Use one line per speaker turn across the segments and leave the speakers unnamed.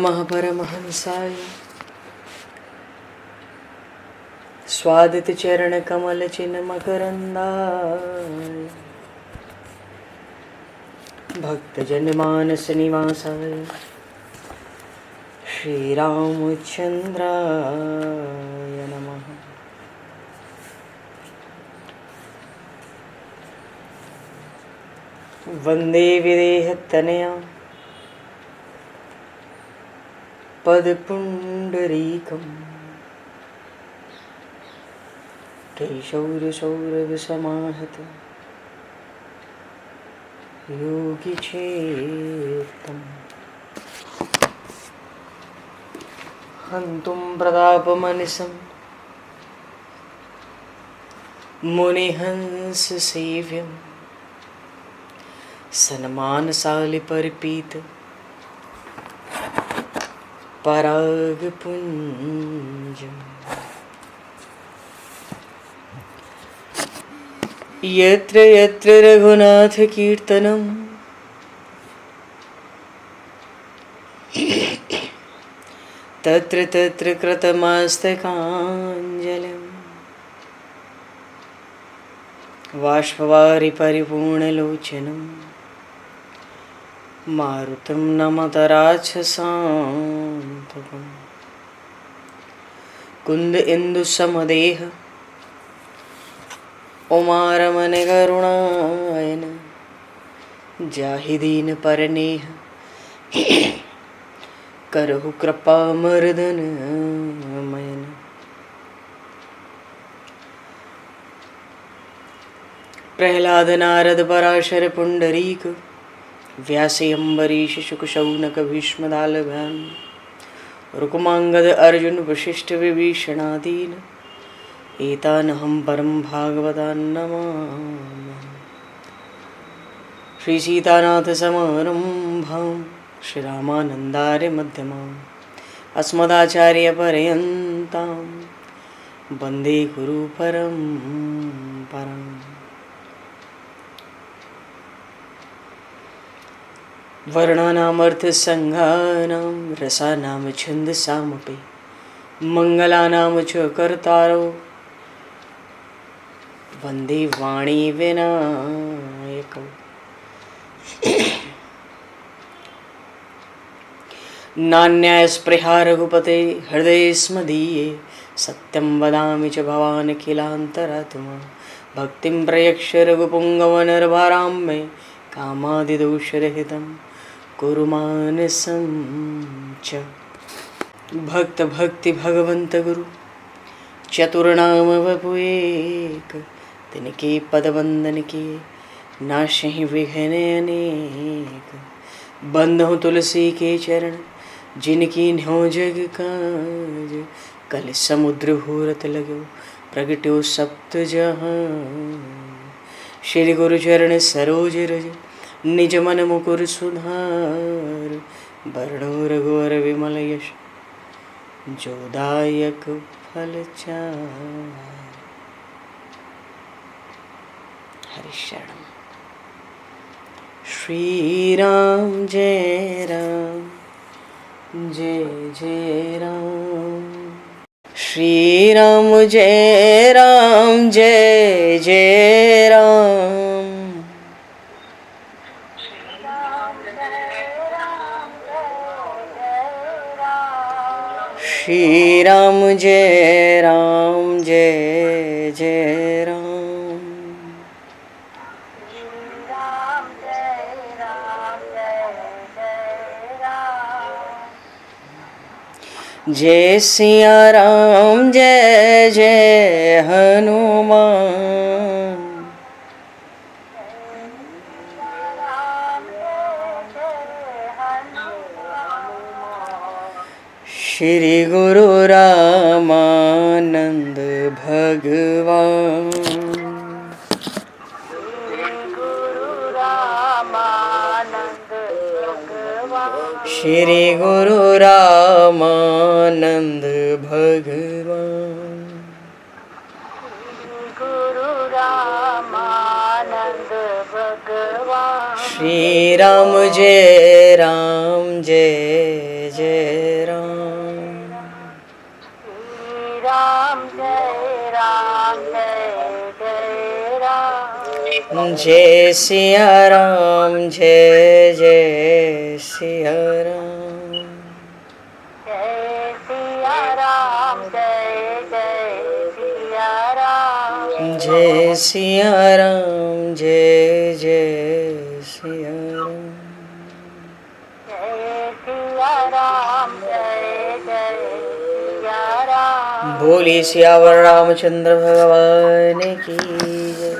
महापरमहंसाय स्वादित चरण कमल चिन्ह मकरंदाय भक्तजन मानस निवासाय श्री रामचंद्राय नमः। वंदे विदेहतनया पदपुंडरीकं केशौरसौरभसमाहत योगिचेतं हन्तुं प्रतापमनिशं मुनिहंससेव्यं सन्मानशालिपरिपीत परागपुञ्जम् यत्र यत्र रघुनाथकीर्तनं तत्र तत्र कृतमस्तकाञ्जलिं बाष्पवारि परिपूर्णलोचनं मारुतं नमत राक्षसान्तकं कुन्द इंदुसमदेह उमारमण करुणायन जाहि दीन परनेह करहु कृपा मर्दन मयन। प्रहलाद नारद पराशर पुंडरीक व्यासे अम्बरीश शुक शौनक भीष्म दालभ्याम रुक्मांगद अर्जुन वशिष्ठ विभीषणादीन एतानहं परम भागवतान् नमामि। श्री सीतानाथ समारंभां श्री रामानन्दार्य मध्यमाम् अस्मदाचार्य पर्यन्तां वन्दे गुरु परम्पराम्। वर्णानामर्थसंज्ञानां रसानां छन्दसामपि मङ्गलानां च कर्तारो वन्दे वाणी विनायकौ। नान्यास्पृहा रघुपते हृदये स्मदीये सत्यं वदामि च भवान् किलान्तरात्मा भक्तिं प्रयक्ष रघुपुङ्गवनर्भारां मे कामादिदोषरहितं कुरु मानसं च। भक्त भक्ति भगवंत गुरु चतुर्नाम वपु एक तिनके पद वंदन के नाशहि विघ्न अनेक। बंधु तुलसी के चरण जिनकी न्यो जग काज कल समुद्र घोरत लगो प्रगट्यो सप्त जहां। श्री गुरु चरण सरोज रज निज मन मुकुर सुधार वर्णो रघुवर विमल यश जोदायक फलचार। हरिशरण श्री राम जय राम जय जय राम श्री राम जय राम जय जय राम श्री राम जय राम जय जय राम जय सिया राम जय जय हनुमान श्री गुरु रामानंद भगवान श्री गुरु रामानंद भगवान गुरु रामानंद
भगवान।
श्री राम जय राम जय जय राम।
श्री राम जय राम जय जय राम।
जय सिया राम जय जय सिया राम।
जय सिया राम जय जय सिया राम।
जय सिया राम जय जय सिया राम।
जय सिया राम जय जय सिया राम।
बोली सियावर रामचंद्र भगवान की जय।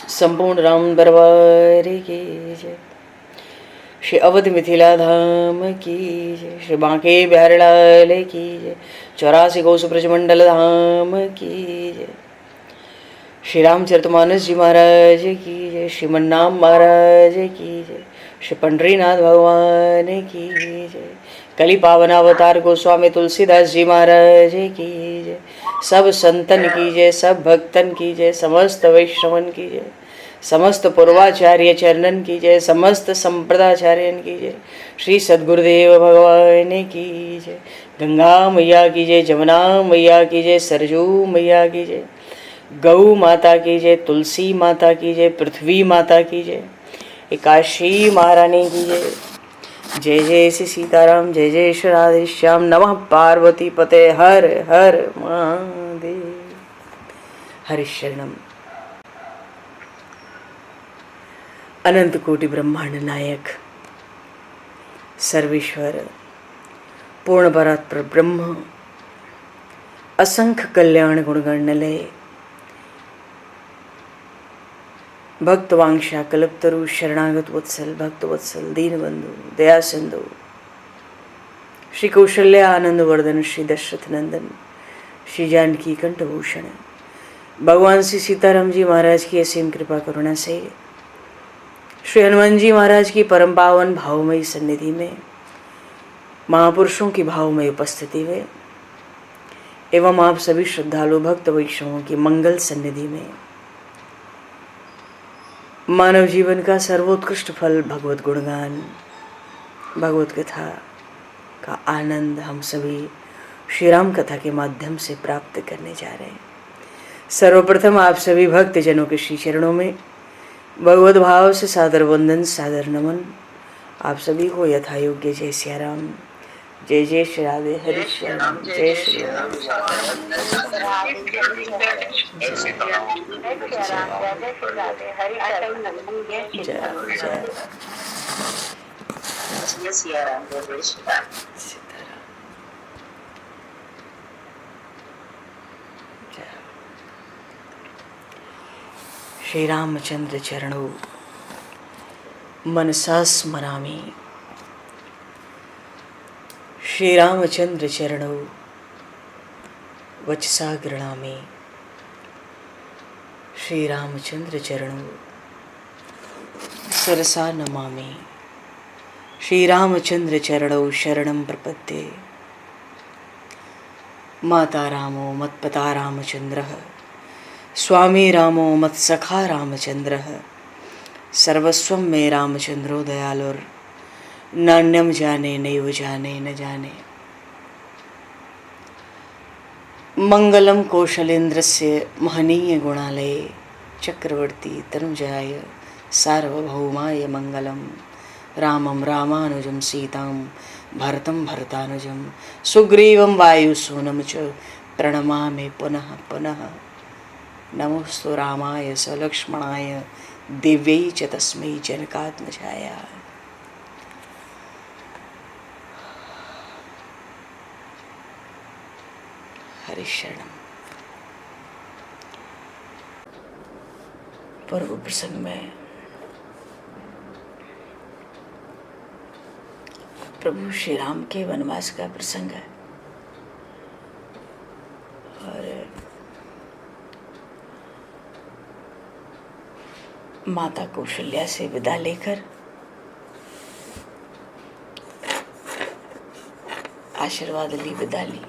संपूर्ण राम दरबार की जय। श्री अवध मिथिला धाम की जय। श्री बांके बिहारी लाल की जय। 84 कोस ब्रजमंडल धाम की जय। श्री रामचरितमानस जी महाराज की जय। श्रीमन्नाम महाराज की जय। श्री पंडरीनाथ भगवान की जय। कली पावन अवतार गोस्वामी तुलसीदास जी महाराज की जय। सब संतन की जय, सब भक्तन की जय, समस्त वैष्णवन की जय, समस्त पूर्वाचार्य चरणन की जय, समस्त संप्रदाचार्यन की जय। श्री सद्गुरुदेव भगवान की जय। गंगा मैया की जय, जमुना मैया की जय, सरजू मैया की जय, गौ माता की जय, तुलसी माता की जय, पृथ्वी माता की जय, एकाशी महारानी की जय। जय जय श्री सीताराम, जय जय श्री राधेश्याम। नमः पार्वती पते हर हर महादेव। हरिशरणम। अनंत कोटि ब्रह्मांड नायक सर्वेश्वर पूर्ण परात्पर ब्रह्म असंख्य कल्याण गुणगणलय भक्तवांक्षा कल्पतरु शरणागत वत्सल भक्तवत्सल दीनबंधु दया सिंधु श्री कौशल्या आनंद वर्धन श्री दशरथ नंदन श्री जानकी कंठभूषण भगवान श्री सीताराम जी महाराज की असीम कृपा करुणा से श्री हनुमान जी महाराज की परम पावन भावमयी सन्निधि में महापुरुषों की भावमयी उपस्थिति में एवं आप सभी श्रद्धालु भक्त वैष्णवों की मंगल सन्निधि में मानव जीवन का सर्वोत्कृष्ट फल भगवत गुणगान भगवत कथा का आनंद हम सभी श्री राम कथा के माध्यम से प्राप्त करने जा रहे हैं। सर्वप्रथम आप सभी भक्त जनों के श्री चरणों में भगवत भाव से सादर वंदन सादर नमन। आप सभी को यथा योग्य जय सिया राम, जय जय श्री राधे हरि श्याम, जय श्री राम। श्री रामचंद्र चरणों मनसा स्मरामि। श्री रामचंद्र चरणों वचसा गृणामि। श्री रामचंद्र चरणों सरसा नमामि। श्री रामचंद्र चरणों शरणं प्रपद्ये। माता रामो मत्पता रामचंद्रः, स्वामी रामो मत्सखा रामचंद्रः, सर्वस्वं मे रामचंद्रो दयालुर्, नान्यं जाने नैव जाने न जाने। मंगलम कौशलेन्द्रस्य महनीय गुणालये चक्रवर्ती तनुजाय सार्वभौमाय मंगलम। रामं रामानुजं सीतां भरतं भरतानुजं सुग्रीवं वायुसूनं च प्रणमामि पुनः पुनः। नमोस्तु रामाय सलक्ष्मणाय दिव्यै च तस्मै जनकात्मजाय। हरिशरणम। पूर्व प्रसंग में प्रभु श्री राम के वनवास का प्रसंग है और माता कौशल्या से विदा लेकर आशीर्वाद ली, विदा ली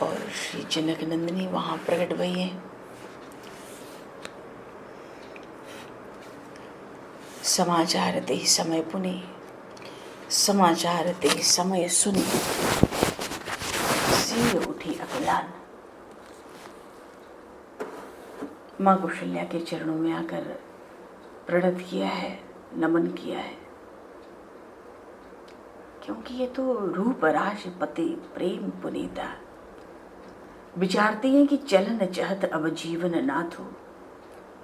और श्री जनक नंदिनी वहाँ प्रकट हुई हैं समाचार ते समय पुनि, समाचार ते समय सुनी, सिर उठी अकुलान। माँ कौशल्या के चरणों में आकर प्रणत किया है, नमन किया है, क्योंकि ये तो रूप राश पति प्रेम पुनीता। विचारती हैं कि चलन चहत अब जीवन नाथ हो,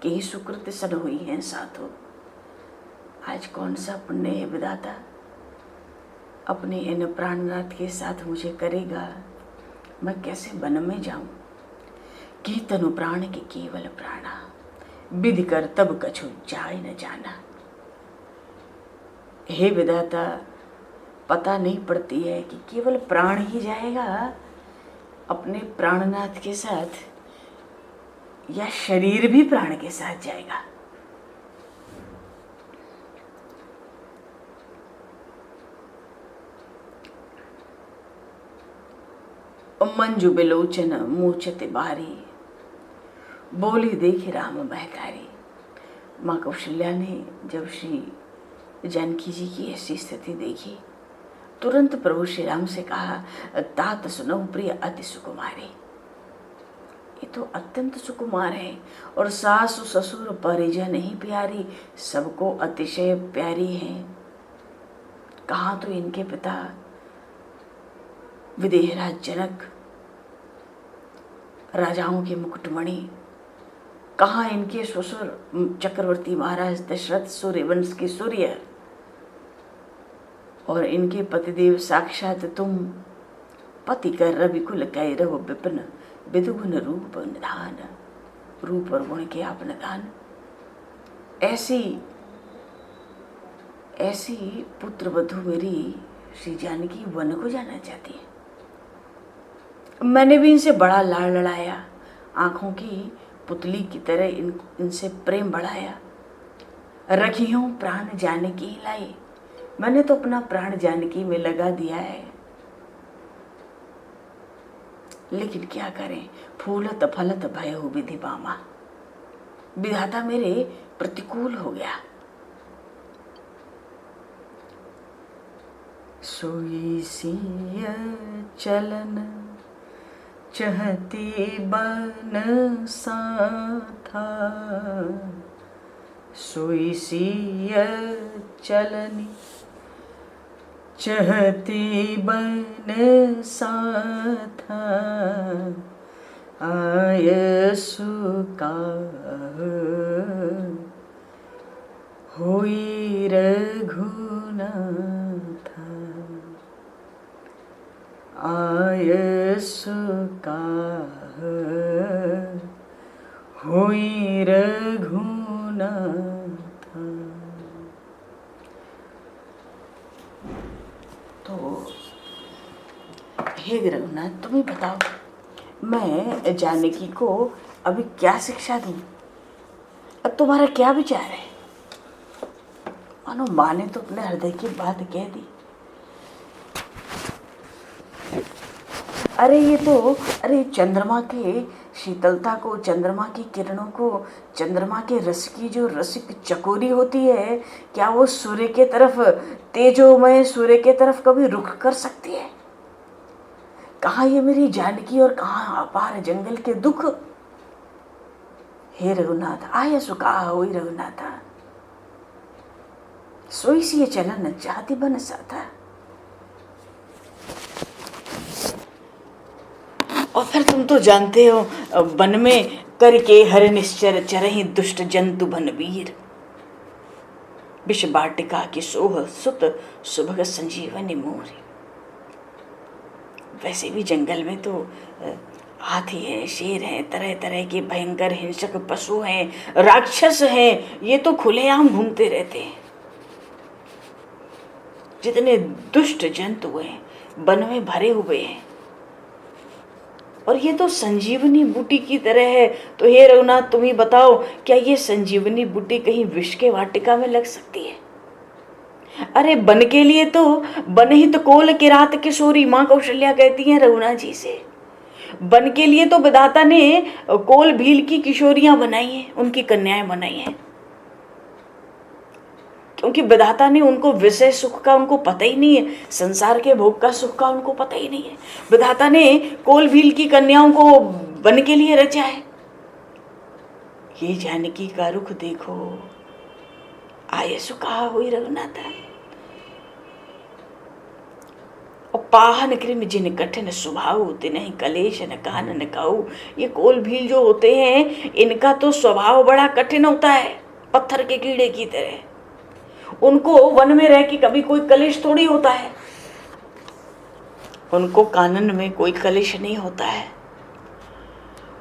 कि सुकृत सन हुई हैं साथ हो। आज कौन सा पुण्य है विधाता, अपने इन प्राणनाथ के साथ मुझे करेगा। मैं कैसे वन में जाऊं, की तनु प्राण के केवल प्राणा, विधि कर तब कछु जाय न जाना। हे विधाता, पता नहीं पड़ती है कि केवल प्राण ही जाएगा अपने प्राणनाथ के साथ, या शरीर भी प्राण के साथ जाएगा। मंजू बिलोचन मूर्छते बारी, बोली देखी राम महतारी। माँ कौशल्या ने जब श्री जानकी जी की ऐसी स्थिति देखी, तुरंत प्रभु श्री राम से कहा, तात सुनो प्रिय अति सुकुमारी। ये तो अत्यंत सुकुमार है और सासु ससुर परिजन ही प्यारी, सबको अतिशय प्यारी हैं। कहाँ तो इनके पिता विदेहराज जनक, राजाओं के मुकुटमणि, कहाँ इनके ससुर चक्रवर्ती महाराज दशरथ सूर्यवंश के सूर्य, और इनके पतिदेव साक्षात तुम, पति कर रविकुल कैरव विपिन, विदुगुण रूप निधान। रूप और गुण के आप निधान। ऐसी पुत्र वधू मेरी श्री जानकी वन को जाना चाहती है। मैंने भी इनसे बड़ा लाड़ लड़ाया, आंखों की पुतली की तरह इनसे प्रेम बढ़ाया। रखी हूं प्राण जानकी लाई, मैंने तो अपना प्राण जानकी में लगा दिया है। लेकिन क्या करें, फूलत फलत भयो विधि बामा। विधाता मेरे प्रतिकूल हो गया। सोई सिय चलन चहती बन साथा, सोई सिय चलनी चहती बन साथा, आय सुका होई रघुनाथा, आय सुका होई रघुनाथा। तो हे रघुनाथ, तुम ही बताओ, मैं जानकी को अभी क्या शिक्षा दूं? अब तुम्हारा क्या विचार है? मानो माँ ने तो अपने हृदय की बात कह दी। अरे चंद्रमा के शीतलता को, चंद्रमा की किरणों को, चंद्रमा के रस की जो रसिक चकोरी होती है, क्या वो सूर्य के तरफ, तेजोमय सूर्य के तरफ कभी रुख कर सकती है? कहाँ ये मेरी जानकी और कहाँ अपार जंगल के दुख। हे रघुनाथ, आय सुका होई रघुनाथा, सोई सी चलन चाहती बन साथा। और फिर तुम तो जानते हो, वन में करके हर निश्चर चरहि दुष्ट जंतु भनवीर, विष बाटिका की सोह सुत सुभग संजीवनी मोरी। वैसे भी जंगल में तो हाथी है, शेर है, तरह तरह के भयंकर हिंसक पशु हैं, राक्षस हैं, ये तो खुलेआम घूमते रहते हैं। जितने दुष्ट जंतु हैं वन में भरे हुए हैं, और ये तो संजीवनी बूटी की तरह है। तो हे रघुनाथ, तुम ही बताओ, क्या ये संजीवनी बूटी कहीं विष के वाटिका में लग सकती है? अरे वन के लिए तो वन हित कोल के रात किशोरी, माँ कौशल्या कहती हैं रघुनाथ जी से, वन के लिए तो विधाता ने कोल भील की किशोरियां बनाई हैं, उनकी कन्याएं बनाई हैं। क्योंकि विधाता ने उनको विषय सुख का उनको पता ही नहीं है, संसार के भोग का सुख का उनको पता ही नहीं है। विधाता ने कोल भील की कन्याओं को वन के लिए रचा है। ये जानकी का रुख देखो, आये सुखा हुई रघुनाथा। और पाहन कृम जिन कठिन स्वभाव तिन्हि कलेश न कानन काऊ। ये कोल भील जो होते हैं इनका तो स्वभाव बड़ा कठिन होता है, पत्थर के कीड़े की तरह। उनको वन में रह के कभी कोई कलेश थोड़ी होता है, उनको कानन में कोई कलेश नहीं होता है।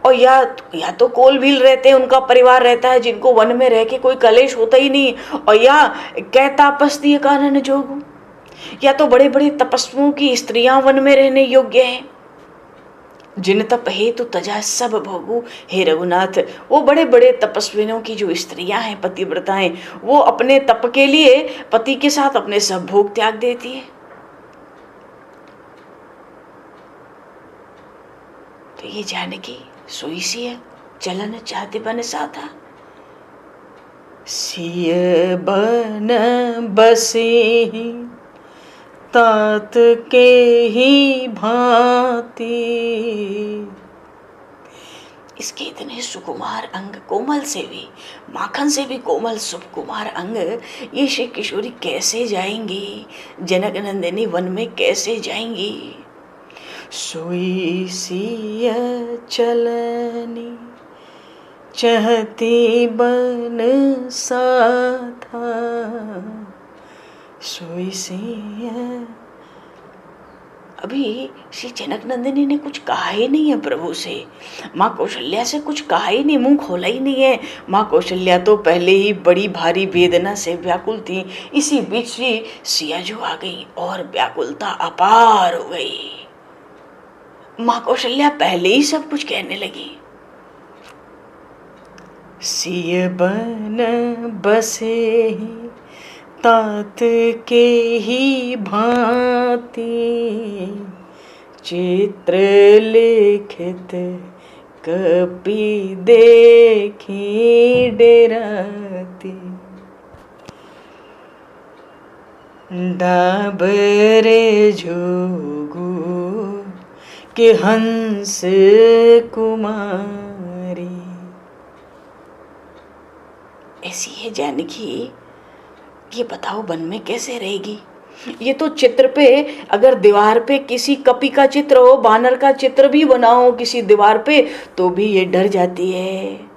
और या तो कोल भील रहते हैं, उनका परिवार रहता है जिनको वन में रह के कोई कलेश होता ही नहीं, और या कै तापस दिए कानन जोगु, या तो बड़े बड़े तपस्वियों की स्त्रियां वन में रहने योग्य हैं। जिन तप हेतु तजा सब भोगु। हे रघुनाथ, वो बड़े बड़े तपस्वियों की जो स्त्रियां हैं, पतिव्रताएं, वो अपने तप के लिए पति के साथ अपने सब भोग त्याग देती है। तो ये जानकी सोई सी है, चलन चाहते बन साथा। सिय बन बसे तात के ही भांति। इसके इतने सुकुमार अंग, कोमल से भी, माखन से भी कोमल सुकुमार अंग, ये श्री किशोरी कैसे जाएंगी, जनक नंदिनी वन में कैसे जाएंगी। सोई सिय चलनी चहती बन साथा। सोई सिय। अभी श्री जनक नंदिनी ने कुछ कहा ही नहीं है प्रभु से, माँ कौशल्या से कुछ कहा ही नहीं, मुंह खोला ही नहीं है। माँ कौशल्या तो पहले ही बड़ी भारी वेदना से व्याकुल थी, इसी बीच श्री सिया जो आ गई और व्याकुलता अपार हो गई। माँ कौशल्या पहले ही सब कुछ कहने लगी। सिय बन बसे तात के ही भांति। चित्र लिखित कपि देखी डेराती। डाबरे जोगु के हंस कुमारी। ऐसी है जानकी, ये बताओ वन में कैसे रहेगी। ये तो चित्र पे, अगर दीवार पे किसी कपि का चित्र हो, बानर का चित्र भी बनाओ किसी दीवार पे, तो भी ये डर जाती है।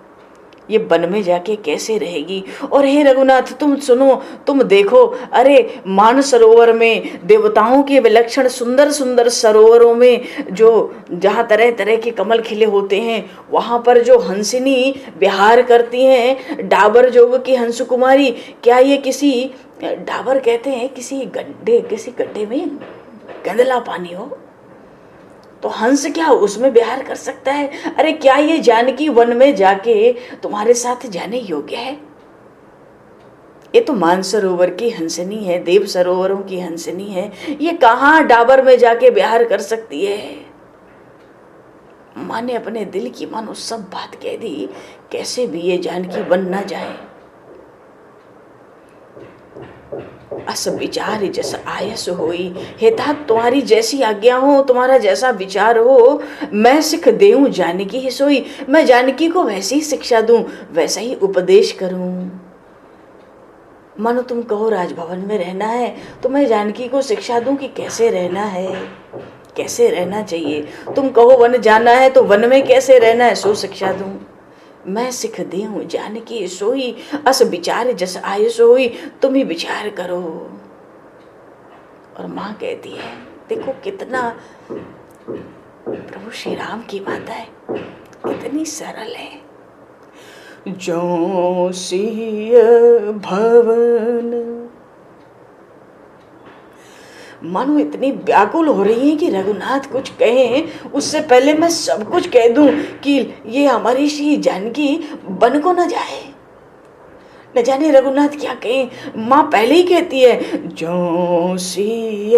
ये वन में जाके कैसे रहेगी। और हे रघुनाथ तुम सुनो, तुम देखो, अरे मान सरोवर में, देवताओं के विलक्षण सुंदर सुंदर सरोवरों में जो जहाँ तरह तरह के कमल खिले होते हैं, वहाँ पर जो हंसिनी विहार करती हैं, डाबर जोग की हंस कुमारी। क्या ये किसी डाबर कहते हैं किसी गड्ढे में गंदला पानी हो तो हंस क्या उसमें विहार कर सकता है। अरे क्या ये जानकी वन में जाके तुम्हारे साथ जाने योग्य है। ये तो मानसरोवर की हंसनी है, देव सरोवरों की हंसनी है, ये कहाँ डाबर में जाके विहार कर सकती है। माँ ने अपने दिल की मानो सब बात कह दी, कैसे भी ये जानकी वन ना जाए। अस विचार जस आयस होई। हे तात तुम्हारी जैसी आज्ञा हो, तुम्हारा जैसा विचार हो, मैं सिख देऊं जानकी ही सोई। मैं जानकी को वैसी ही शिक्षा दूं, वैसा ही उपदेश करूं। मानो तुम कहो राजभवन में रहना है तो मैं जानकी को शिक्षा दूं कि कैसे रहना है, कैसे रहना चाहिए। तुम कहो वन जाना है तो वन में कैसे रहना है, सो शिक्षा दूं। मैं सिख देऊं जानकी सोई, अस विचार जस आय सोई। तुम ही विचार करो। और माँ कहती है, देखो कितना प्रभु श्री राम की माता है, कितनी सरल है। जो सिय भवन, मानो इतनी व्याकुल हो रही है कि रघुनाथ कुछ कहें उससे पहले मैं सब कुछ कह दूं कि ये हमारी श्री जानकी वन को न जाए। न जाने रघुनाथ क्या कहें। माँ पहले ही कहती है, जो सिय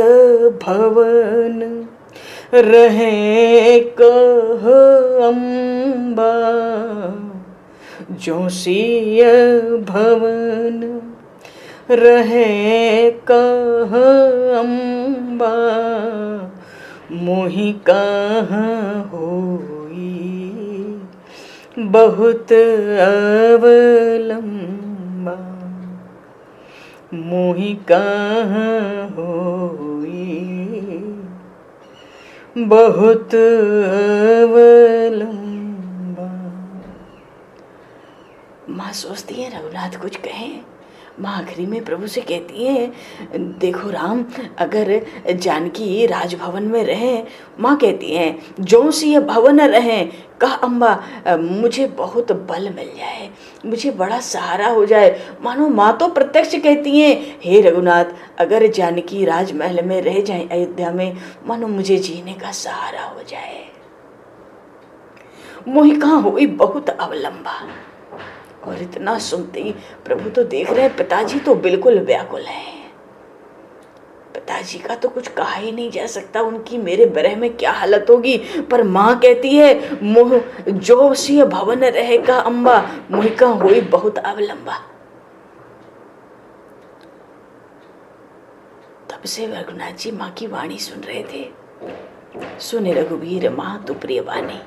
भवन रहे कह अम्बा। जो सिय भवन रहे कह अम्बा मोहि कहाँ होई बहुत अवलंबा मोहि कहाँ होई बहुत अवलंबा। माँ सोचती है रघुनाथ कुछ कहें। माँ आखिरी में प्रभु से कहती है, देखो राम, अगर जानकी राजभवन में रहें, माँ कहती है जो सी ये भवन रहें, कह अम्बा मुझे बहुत बल मिल जाए, मुझे बड़ा सहारा हो जाए। मानो माँ तो प्रत्यक्ष कहती हैं, हे रघुनाथ, अगर जानकी राजमहल में रह जाए अयोध्या में, मानो मुझे जीने का सहारा हो जाए। मोहि कहाँ हुई बहुत अवलंबा। और इतना सुनते ही प्रभु तो देख रहे हैं, पिताजी तो बिल्कुल व्याकुल हैं। पिताजी का तो कुछ कहा ही नहीं जा सकता, उनकी मेरे विरह में क्या हालत होगी। पर माँ कहती है, मोह जो सी भवन रहे का अम्बा मोहि का होई बहुत अवलंबा। तब से रघुनाथ जी माँ की वाणी सुन रहे थे। सुने रघुवीर माँ तू प्रिय वाणी।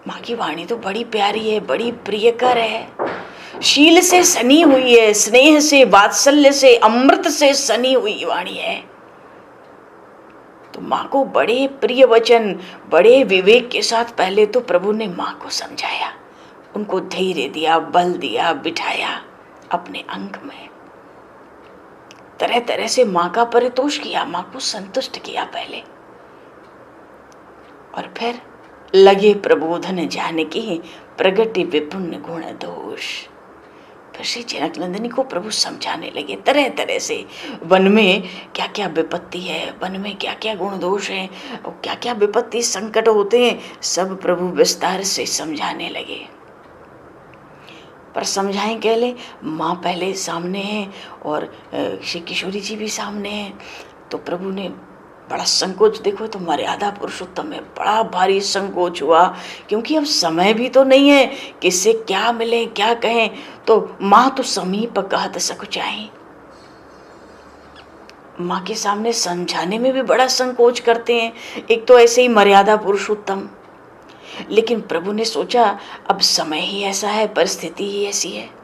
माँ की वाणी तो बड़ी प्यारी है, बड़ी प्रियकर है, शील से सनी हुई है, स्नेह से, वात्सल्य से, अमृत से सनी हुई वाणी है। तो माँ को बड़े प्रिय वचन, बड़े विवेक के साथ पहले तो प्रभु ने माँ को समझाया, उनको धैर्य दिया, बल दिया, बिठाया अपने अंग में। तरह तरह से माँ का परितोष किया, माँ को संतुष्ट किया पहले। और फिर लगे प्रबोधन जानकी प्रगति विपुण्य गुण दोष। फिर श्री जनक नंदिनी को प्रभु समझाने लगे तरह तरह से, वन में क्या क्या विपत्ति है, वन में क्या क्या गुण दोष है, और क्या क्या विपत्ति संकट होते हैं, सब प्रभु विस्तार से समझाने लगे। पर समझाएं कहले, माँ पहले सामने है और श्री किशोरी जी भी सामने हैं। तो प्रभु ने बड़ा संकोच, देखो तो मर्यादा पुरुषोत्तम में बड़ा भारी संकोच हुआ, क्योंकि अब समय भी तो नहीं है किससे क्या मिले क्या कहें। तो माँ तो समीप कहत सकुचाई, माँ के सामने समझाने में भी बड़ा संकोच करते हैं। एक तो ऐसे ही मर्यादा पुरुषोत्तम, लेकिन प्रभु ने सोचा अब समय ही ऐसा है, परिस्थिति ही ऐसी है।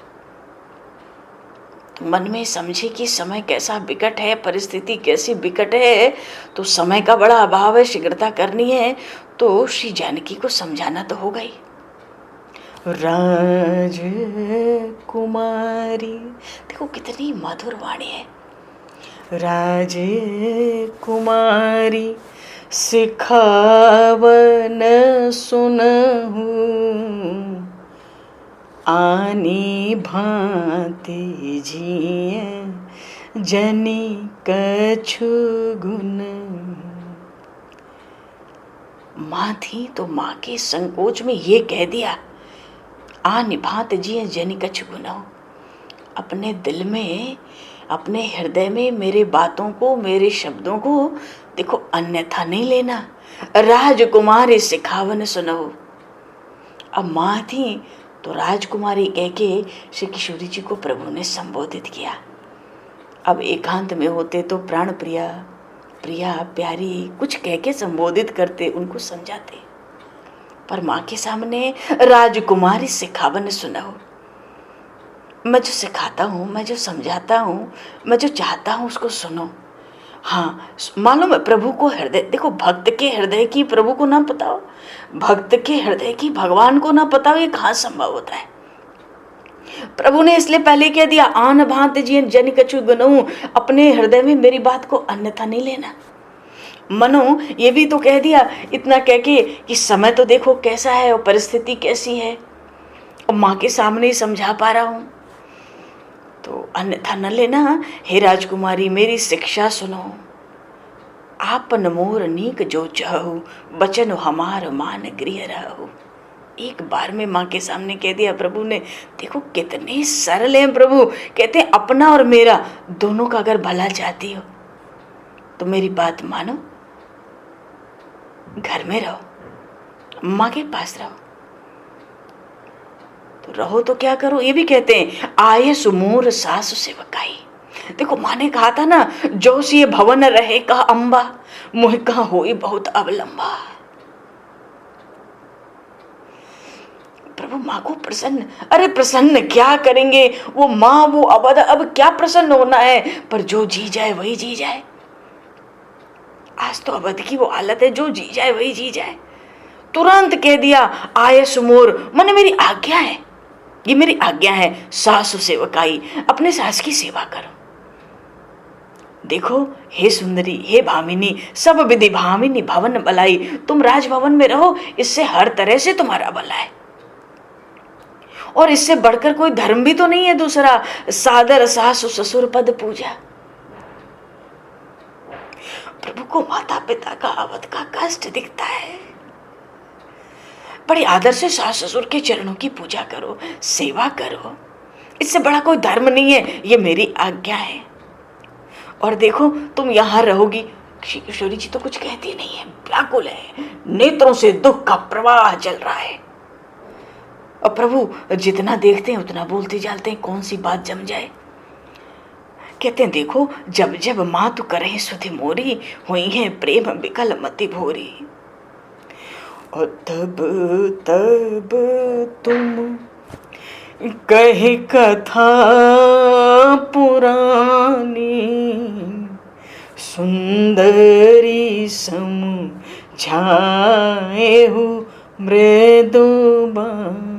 मन में समझे कि समय कैसा विकट है, परिस्थिति कैसी विकट है, तो समय का बड़ा अभाव है, शीघ्रता करनी है, तो श्री जानकी को समझाना तो होगा ही। राजकुमारी, देखो कितनी मधुर वाणी है। राजकुमारी सिखावन सुनहु आनी भांति जिए जनी कछु गुण। माँ थी तो माँ के संकोच में ये कह दिया, आनी भांति जिए जनी कछु गुण। अपने दिल में, अपने हृदय में मेरे बातों को, मेरे शब्दों को देखो अन्यथा नहीं लेना। राजकुमारी सिखावन सुनो। अब माँ थी तो राजकुमारी कह के श्री किशोरी जी को प्रभु ने संबोधित किया। अब एकांत में होते तो प्राण प्रिया, प्रिया, प्यारी कुछ कह के संबोधित करते, उनको समझाते। पर माँ के सामने राजकुमारी सिखावन सुनो। मैं जो सिखाता हूँ, मैं जो समझाता हूँ, मैं जो चाहता हूँ उसको सुनो। हाँ, मालूम है प्रभु को हृदय, देखो भक्त के हृदय की प्रभु को ना पता हो, भक्त के हृदय की भगवान को ना पता हो, ये कहाँ संभव होता है। प्रभु ने इसलिए पहले कह दिया, आन भांति जिन जन कछु गुनहु, अपने हृदय में मेरी बात को अन्यथा नहीं लेना। मनो ये भी तो कह दिया, इतना कह के कि समय तो देखो कैसा है और परिस्थिति कैसी है, और माँ के सामने ही समझा पा रहा हूँ, तो अन्यथा न लेना। हे राजकुमारी मेरी शिक्षा सुनो। आपन मोर नीक जो चाहू, बचन हमार मान गृह रहू। एक बार में माँ के सामने कह दिया प्रभु ने। देखो कितने सरल हैं प्रभु। कहते हैं अपना और मेरा दोनों का अगर भला चाहती हो तो मेरी बात मानो, घर में रहो, माँ के पास रहो। तो रहो तो क्या करो, ये भी कहते हैं आये सुमूर सासु सेवकाई। देखो माँ ने कहा था ना, जो सी भवन रहे का अम्बा, मुह का होई बहुत अवलंबा। प्रभु माँ को प्रसन्न, अरे प्रसन्न क्या करेंगे वो माँ, वो अवध, अब क्या प्रसन्न होना है, पर जो जी जाए वही जी जाए। आज तो अवध की वो हालत है, जो जी जाए वही जी जाए। तुरंत कह दिया आये सुमोर, मन मेरी आज्ञा है, ये मेरी आज्ञा है, सासु सेवकाई, अपने सास की सेवा करो। देखो हे सुंदरी, हे भामिनी, सब विधि भामिनी भवन बलाई, तुम राजभवन में रहो, इससे हर तरह से तुम्हारा भला है। और इससे बढ़कर कोई धर्म भी तो नहीं है दूसरा, सादर सासु ससुर पद पूजा। प्रभु को माता पिता का, अवध का कष्ट दिखता है, बड़े आदर से सास ससुर के चरणों की पूजा करो, सेवा करो, इससे बड़ा कोई धर्म नहीं है, ये मेरी आज्ञा है। और देखो तुम यहां रहोगी, किशोरी जी तो कुछ कहती नहीं है, व्याकुल है, नेत्रों से दुख का प्रवाह चल रहा है। और प्रभु जितना देखते हैं उतना बोलते जाते हैं, कौन सी बात जम जाए। कहते हैं देखो जब जब माँ तू करे सुधि मोरी, हुई है प्रेम विकल मति भोरी। और तब तब तुम कहे कथा पुरानी, सुंदरी समझाए हो मृदुबानी।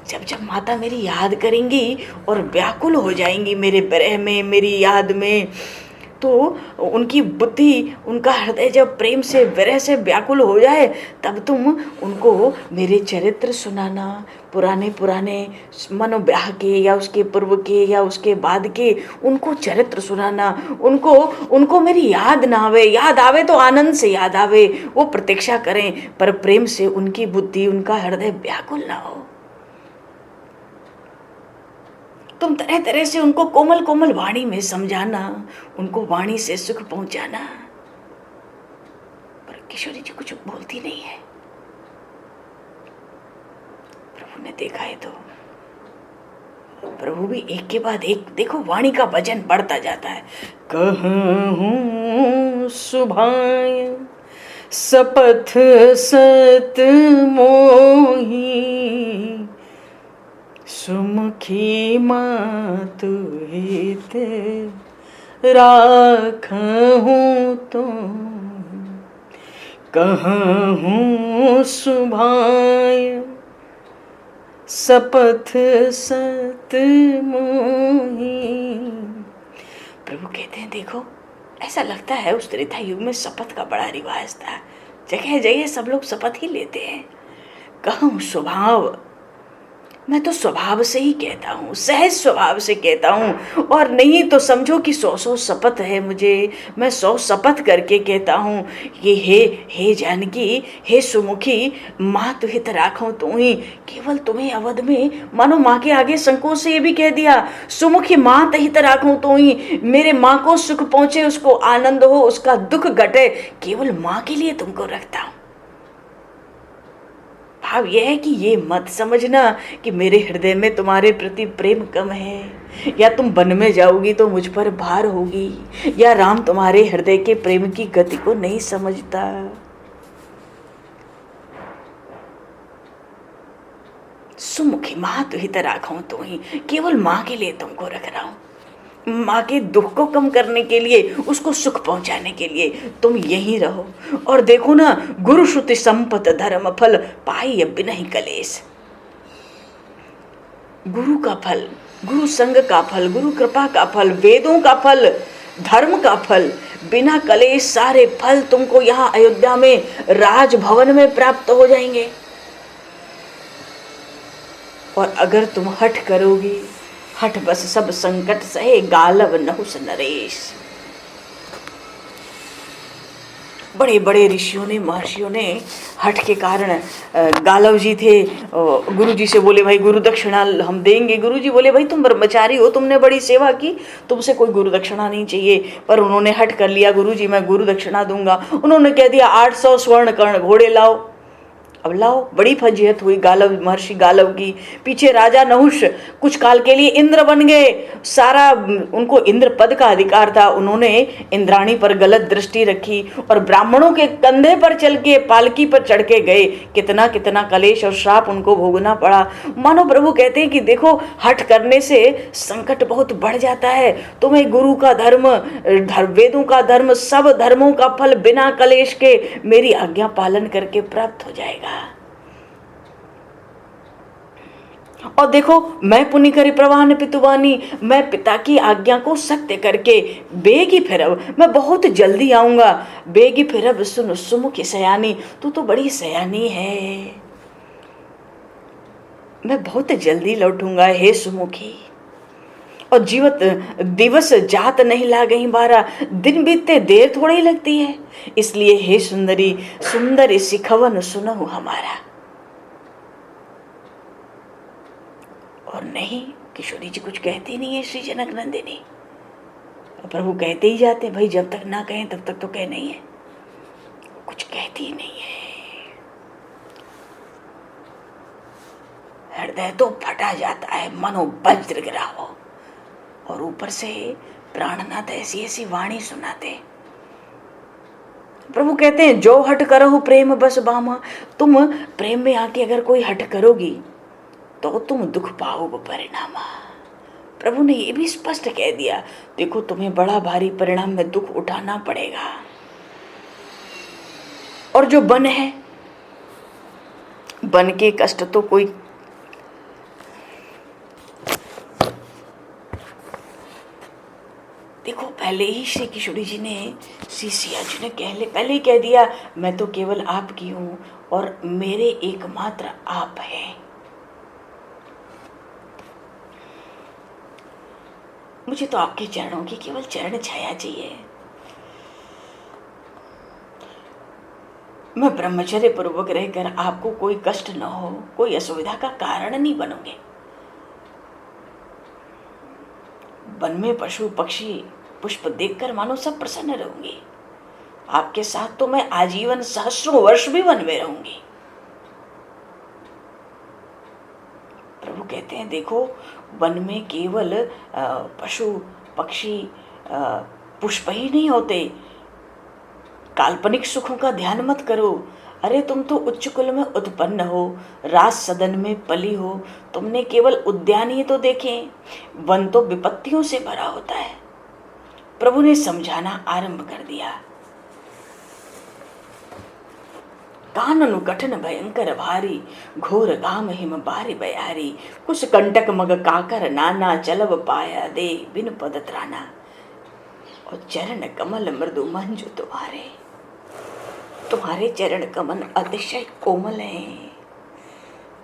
जब जब माता मेरी याद करेंगी और व्याकुल हो जाएंगी मेरे विरह में, मेरी याद में, तो उनकी बुद्धि, उनका हृदय जब प्रेम से विरह से व्याकुल हो जाए, तब तुम उनको मेरे चरित्र सुनाना, पुराने पुराने मनो ब्याह के या उसके पूर्व के या उसके बाद के उनको चरित्र सुनाना, उनको मेरी याद ना आवे, याद आवे तो आनंद से याद आवे, वो प्रतीक्षा करें, पर प्रेम से उनकी बुद्धि, उनका हृदय व्याकुल ना हो। तुम तरह तरह से उनको कोमल कोमल वाणी में समझाना, उनको वाणी से सुख पहुंचाना। पर किशोरी जी कुछ बोलती नहीं है। प्रभु ने देखा है तो प्रभु भी एक के बाद एक, देखो वाणी का वजन बढ़ता जाता है। कहूं सुभाय सपथ सत मोही, सुमुखी मातु हित राखहूं तो, कहूं सुभाय सपथ सत मोही। प्रभु कहते हैं देखो ऐसा लगता है उस त्रेता युग में शपथ का बड़ा रिवाज था, जगह जगह सब लोग शपथ ही लेते हैं। कहूं स्वभाव, मैं तो स्वभाव से ही कहता हूँ, सहज स्वभाव से कहता हूँ, और नहीं तो समझो कि 100 शपथ है मुझे, मैं 100 शपथ करके कहता हूँ। ये हे जानकी, हे सुमुखी, माँ तु हित राखो तू ही, केवल तुम्हें अवध में, मानो माँ के आगे संकोच से ये भी कह दिया, सुमुखी माँ हित राखो तू ही, मेरे माँ को सुख पहुँचे, उसको आनंद हो, उसका दुख घटे, केवल माँ के लिए तुमको रखता हूँ। भाव यह है कि ये मत समझना कि मेरे हृदय में तुम्हारे प्रति प्रेम कम है, या तुम वन में जाओगी तो मुझ पर भार होगी, या राम तुम्हारे हृदय के प्रेम की गति को नहीं समझता। सुमुखी माँ तु हित राखो तू ही, केवल माँ के लिए तुमको रख रहा हूं, माँ के दुख को कम करने के लिए, उसको सुख पहुंचाने के लिए तुम यहीं रहो। और देखो ना, गुरु श्रुति संपत धर्म फल पाई बिनहि कलेश। गुरु का फल, गुरु संग का फल, गुरु कृपा का फल, वेदों का फल, धर्म का फल, बिना कलेश सारे फल तुमको यहाँ अयोध्या में राजभवन में प्राप्त हो जाएंगे। और अगर तुम हठ करोगी, हठ बस सब संकट सहे, गालव नहुस नरेश। बड़े बड़े ऋषियों ने, महर्षियों ने हठ के कारण, गालव जी थे, गुरु जी से बोले भाई गुरु दक्षिणा हम देंगे। गुरु जी बोले भाई तुम ब्रह्मचारी हो, तुमने बड़ी सेवा की, तुमसे कोई गुरु दक्षिणा नहीं चाहिए। पर उन्होंने हठ कर लिया, गुरु जी मैं गुरु दक्षिणा दूंगा। उन्होंने कह दिया 800 स्वर्ण कर्ण घोड़े लाओ, अब लाओ, बड़ी फजीहत हुई गालव, महर्षि गालव की। पीछे राजा नहुष कुछ काल के लिए इंद्र बन गए, सारा उनको इंद्र पद का अधिकार था। उन्होंने इंद्राणी पर गलत दृष्टि रखी और ब्राह्मणों के कंधे पर चल के, पालकी पर चढ़ के गए। कितना कितना कलेश और श्राप उनको भोगना पड़ा। मानो प्रभु कहते हैं कि देखो, हठ करने से संकट बहुत बढ़ जाता है। तुम्हें गुरु का धर्म, वेदों का धर्म, सब धर्मों का फल बिना कलेश के मेरी आज्ञा पालन करके प्राप्त हो जाएगा। और देखो, मैं पुण्य करी प्रवाह पितुवानी, मैं पिता की आज्ञा को सत्य करके बेगी फिरब, मैं बहुत जल्दी आऊंगा। बेगी फिरब सुन सुमुखी सयानी, तू तो बड़ी सयानी है, मैं बहुत जल्दी लौटूंगा हे सुमुखी। और जीवत दिवस जात नहीं लागई बारा, दिन बीतते देर थोड़ी लगती है। इसलिए हे सुंदरी, सुंदर सिखवन सुनहु हमारा। और नहीं, किशोरी जी कुछ कहती नहीं है श्री जनक नंदिनी। प्रभु कहते ही जाते, भाई जब तक ना कहें तब तक तो कह नहीं है, कुछ कहती ही नहीं है। हृदय तो फटा जाता है, मनो वज्र गिरा हो। और ऊपर से प्राणनाथ ऐसी ऐसी वाणी सुनाते। प्रभु कहते हैं, जो हट करो प्रेम बस बामा, तुम प्रेम में आके अगर कोई हट करोगी तो तुम दुख पाओगे परिणामा। प्रभु ने ये भी स्पष्ट कह दिया, देखो तुम्हें बड़ा भारी परिणाम में दुख उठाना पड़ेगा। और जो बन है, बन के कष्ट तो कोई, देखो पहले ही श्री किशोरी जी ने, श्री सिया जी ने पहले ही कह दिया, मैं तो केवल आपकी हूं और मेरे एकमात्र आप हैं। मुझे तो आपके चरणों की केवल चरण छाया चाहिए। मैं ब्रह्मचर्य पूर्वक रहकर आपको कोई कष्ट न हो, कोई असुविधा का कारण नहीं बनूंगे। वन में पशु पक्षी पुष्प देखकर मानो सब प्रसन्न रहूंगी। आपके साथ तो मैं आजीवन सहस्रों वर्ष भी वन में रहूंगी। प्रभु कहते हैं, देखो वन में केवल पशु पक्षी पुष्प ही नहीं होते। काल्पनिक सुखों का ध्यान मत करो। अरे तुम तो उच्च कुल में उत्पन्न हो, राज सदन में पली हो, तुमने केवल उद्यान ही तो देखे, वन तो विपत्तियों से भरा होता है। प्रभु ने समझाना आरंभ कर दिया। काननु कठिन भयंकर भारी, घोर गाम हिम बारी बयारी, कुछ कंटक मग काकर नाना, चलब पाया दे बिन पद त्राना, और चरण कमल मृदु मंजु तुम्हारे। तुम्हारे चरण कमल अतिशय कोमल हैं।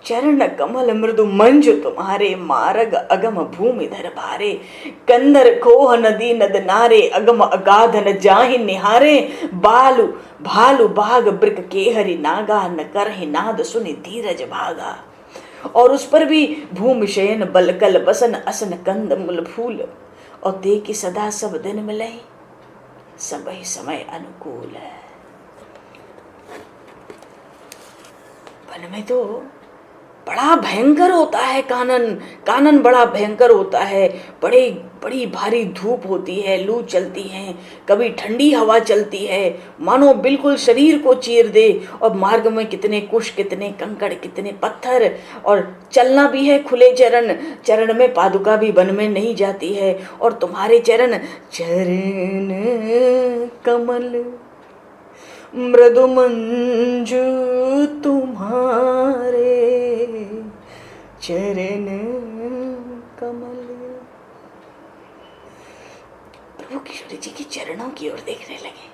चरण कमल मृदु मंजु तुम्हारे, मार्ग अगम भूमि धर भारे, कंदर खोह नदी नद नारे, अगम अगाध न जाहि निहारे, बालु भालु बाघ ब्रिक केहरि नागा, न करहि नाद सुनि धीरज भागा। और उस पर भी भूमि शयन बलकल बसन, असन कंद मूल फूल, और ते की सदा सब दिन मिले, सब ही समय अनुकूल है। वन में तो बड़ा भयंकर होता है कानन, कानन बड़ा भयंकर होता है। बड़ी भारी धूप होती है, लू चलती है, कभी ठंडी हवा चलती है, मानो बिल्कुल शरीर को चीर दे। और मार्ग में कितने कुश, कितने कंकड़, कितने पत्थर, और चलना भी है खुले चरण। चरण में पादुका भी वन में नहीं जाती है। और तुम्हारे चरण, चरण कमल मृदु मंजु तुम्हारे, चरण कमल। प्रभु किशोरी जी की चरणों की ओर देखने लगे।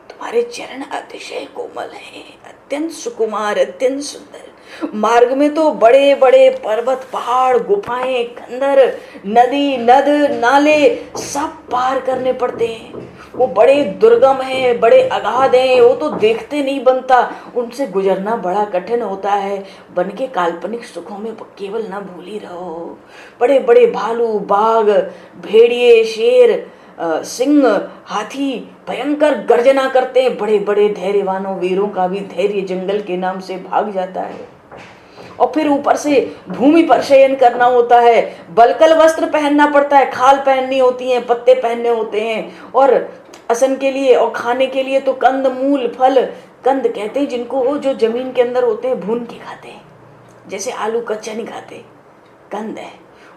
तुम्हारे चरण अतिशय कोमल हैं, अत्यंत सुकुमार, अत्यंत सुंदर। मार्ग में तो बड़े बड़े पर्वत, पहाड़, गुफाएं, खंडर, नदी, नद, नाले सब पार करने पड़ते हैं। वो बड़े दुर्गम हैं, बड़े अगाध हैं, वो तो देखते नहीं बनता, उनसे गुजरना बड़ा कठिन होता है। बन के काल्पनिक सुखों में केवल ना भूली रहो। बड़े बड़े भालू, बाघ, भेड़िए, शेर, सिंह हाथी भयंकर गर्जना करते हैं, बड़े बड़े धैर्यवानों वीरों का भी धैर्य जंगल के नाम से भाग जाता है। और फिर ऊपर से भूमि पर शयन करना होता है, बलकल वस्त्र पहनना पड़ता है, खाल पहननी होती है, पत्ते पहनने होते हैं, और असन के लिए और खाने के लिए तो कंद मूल फल, कंद कहते हैं जिनको जो जमीन के अंदर होते हैं भून के खाते हैं, जैसे आलू कच्चा नहीं खाते, कंद है।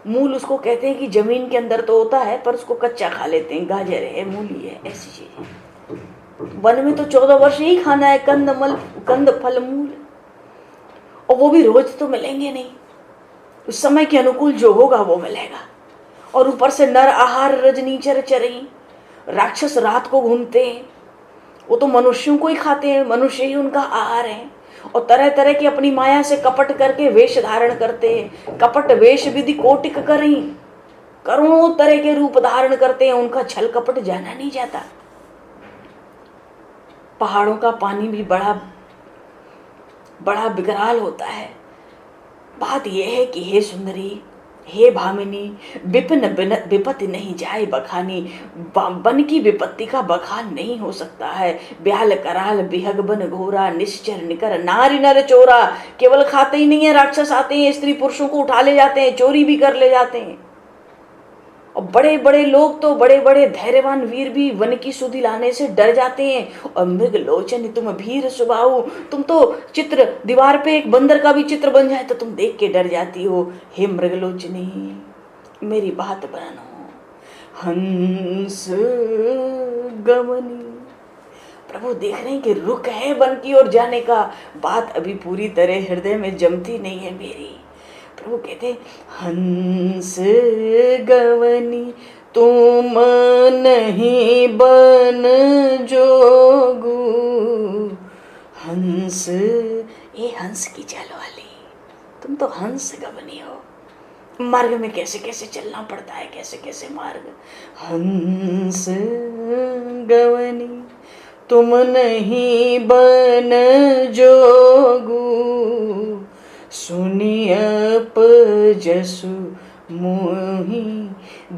मूल उसको कहते हैं कि जमीन के अंदर तो होता है पर उसको कच्चा खा लेते हैं, गाजर है, मूली है, ऐसी चीजें। वन में तो 14 वर्ष ही खाना है कंद फल मूल, और वो भी रोज तो मिलेंगे नहीं, उस समय के अनुकूल जो होगा वो मिलेगा। और ऊपर से नर आहार रजनीचर चरई, राक्षस रात को घूमते हैं, वो तो मनुष्यों को ही खाते हैं, मनुष्य ही उनका आहार है। और तरह तरह की अपनी माया से कपट करके वेश धारण करते हैं, कपट वेश विधि कोटिक करी, करोड़ों तरह के रूप धारण करते हैं, उनका छल कपट जाना नहीं जाता। पहाड़ों का पानी भी बड़ा बड़ा विकराल होता है। बात यह है कि हे सुंदरी, हे भामिनी, विपिन विपत्ति नहीं जाए बखानी, बन की विपत्ति का बखान नहीं हो सकता है। ब्याल कराल बिहग बन घोरा, निश्चर निकर नारी नर चोरा। केवल खाते ही नहीं है, राक्षस आते हैं, स्त्री पुरुषों को उठा ले जाते हैं, चोरी भी कर ले जाते हैं। और बड़े बड़े लोग तो, बड़े बड़े धैर्यवान वीर भी वन की सुधि लाने से डर जाते हैं। और मृग लोचन तुम भीर सुबाऊ, तुम तो चित्र दीवार पे एक बंदर का भी चित्र बन जाए तो तुम देख के डर जाती हो। हे मृग लोचनी, मेरी बात मानो। हंस गमनी, प्रभु देख रहे हैं कि रुख है वन की ओर जाने का, बात अभी पूरी तरह हृदय में जमती नहीं है मेरी। प्रभु कहते हंस गवनी, तुम नहीं बन जोगू। हंस, ये हंस की चाल वाली, तुम तो हंस गवनी हो। मार्ग में कैसे कैसे चलना पड़ता है, कैसे कैसे मार्ग। हंस गवनी, तुम नहीं बन जोगू। सुनियप जसु मोहि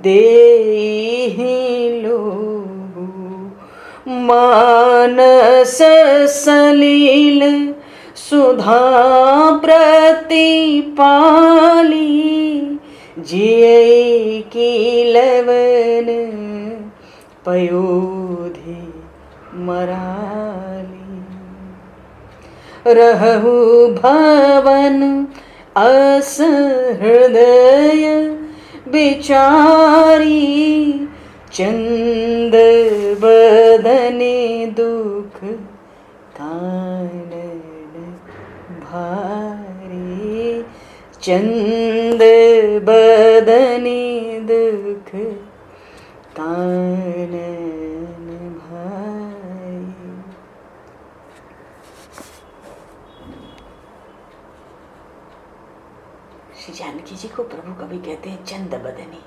देहि लोगु। मानस सलील सुधा प्रतिपाली, जिय की लवन पयोधि मराली। रहु भवन अस हृदय बिचारी, चंद बदने दुख कानन भारी। चंद बदने दुख कानन भारी। श्री जानकी जी को प्रभु कभी कहते हैं चंद बदनी,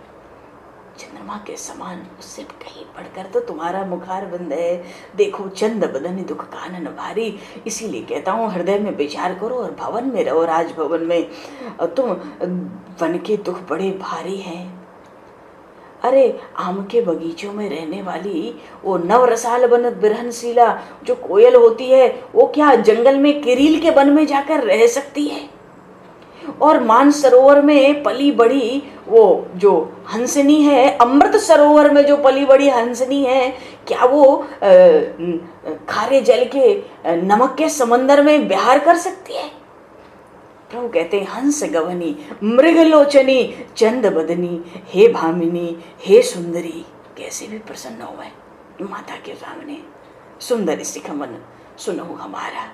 चंद्रमा के समान, उससे कहीं बढ़कर तो तुम्हारा मुखार बंद है। देखो चंद बदनी दुख कानन भारी, इसीलिए कहता हूँ हृदय में विचार करो और भवन में रहो, राजभवन में। तुम वन के दुख बड़े भारी हैं। अरे आम के बगीचों में रहने वाली वो नवरसाल बन बिरहनशीला जो कोयल होती है, वो क्या जंगल में किरील के वन में जाकर रह सकती है? और मान सरोवर में पली बड़ी वो जो हंसनी है, अमृत सरोवर में जो पली बड़ी हंसनी है, क्या वो खारे जल के नमक के समंदर में विहार कर सकती है? प्रभु कहते हैं हंस गवनी, मृगलोचनी, चंद बदनी, हे भामिनी, हे सुंदरी। कैसे भी प्रसन्न हो मैं माता के सामने। सुंदर शिखमन सुनो हमारा,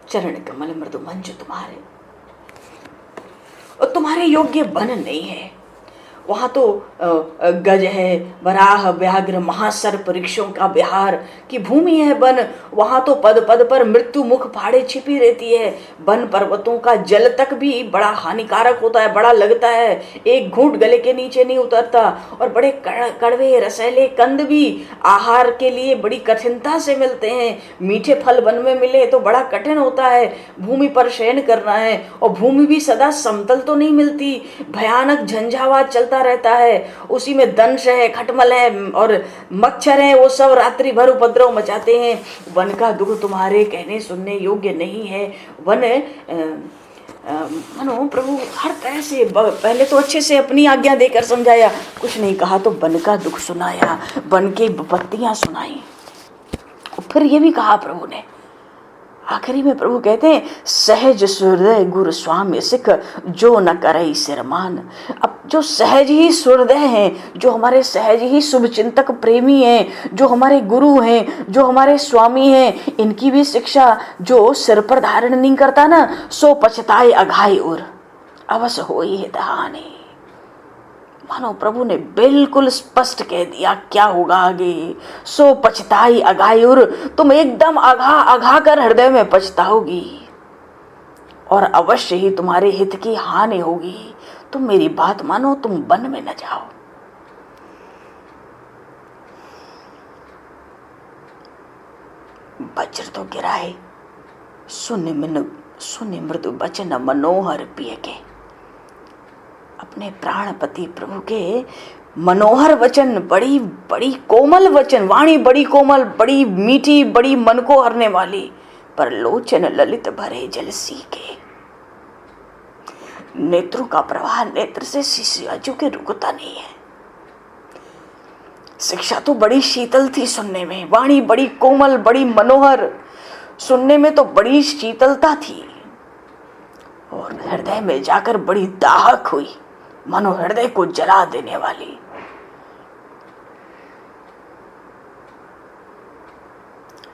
चरण कमल मृदु मंच तुम्हारे, और तुम्हारे योग्य वन नहीं है। वहाँ तो गज है, वराह, व्याघ्र, महासर्प, वृक्षों का विहार की भूमि है वन। वहाँ तो पद पद पर मृत्यु मुख फाड़े छिपी रहती है। वन पर्वतों का जल तक भी बड़ा हानिकारक होता है, बड़ा लगता है, एक घूंट गले के नीचे नहीं उतरता। और बड़े कड़वे रसैले कंद भी आहार के लिए बड़ी कठिनता से मिलते हैं। मीठे फल वन में मिले तो बड़ा कठिन होता है भूमि पर शयन करना है। और भूमि भी सदा समतल तो नहीं मिलती, भयानक झंझावात चलता चलता रहता है, उसी में दंश है, खटमल है और मच्छर है, वो सब रात्रि भर उपद्रव मचाते हैं। वन का दुख तुम्हारे कहने सुनने योग्य नहीं है। वन मानो प्रभु हर तरह से पहले तो अच्छे से अपनी आज्ञा देकर समझाया, कुछ नहीं कहा तो वन का दुख सुनाया, वन की विपत्तियां सुनाई। फिर ये भी कहा प्रभु ने, आखिरी में प्रभु कहते हैं, सहज हृदय गुरु स्वामी सिख जो न करे सिरमान। अब जो सहज ही हृदय हैं, जो हमारे सहज ही शुभ चिंतक प्रेमी हैं, जो हमारे गुरु हैं, जो हमारे स्वामी हैं, इनकी भी शिक्षा जो सिर पर धारण नहीं करता ना, सो पछताए अघाई उर अवश्य होई है दहानी। मानो प्रभु ने बिल्कुल स्पष्ट कह दिया क्या होगा आगे। सो पछताई अघायुर, तुम एकदम अघा अघा कर हृदय में पछताओगी और अवश्य ही तुम्हारे हित की हानि होगी। तुम मेरी बात मानो, तुम वन में न जाओ। वज्र तो गिराए, सुने मृदु वचन मनोहर पिय के। अपने प्राणपति प्रभु के मनोहर वचन, बड़ी बड़ी कोमल वचन, वाणी बड़ी कोमल, बड़ी मीठी, बड़ी मन को हरने वाली, पर लोचन ललित भरे जलसी के। नेत्रों का प्रवाह नेत्र से शिशु के रुकता नहीं है। शिक्षा तो बड़ी शीतल थी सुनने में, वाणी बड़ी कोमल, बड़ी मनोहर, सुनने में तो बड़ी शीतलता थी, और हृदय में जाकर बड़ी दाहक हुई, मानो हृदय को जला देने वाली।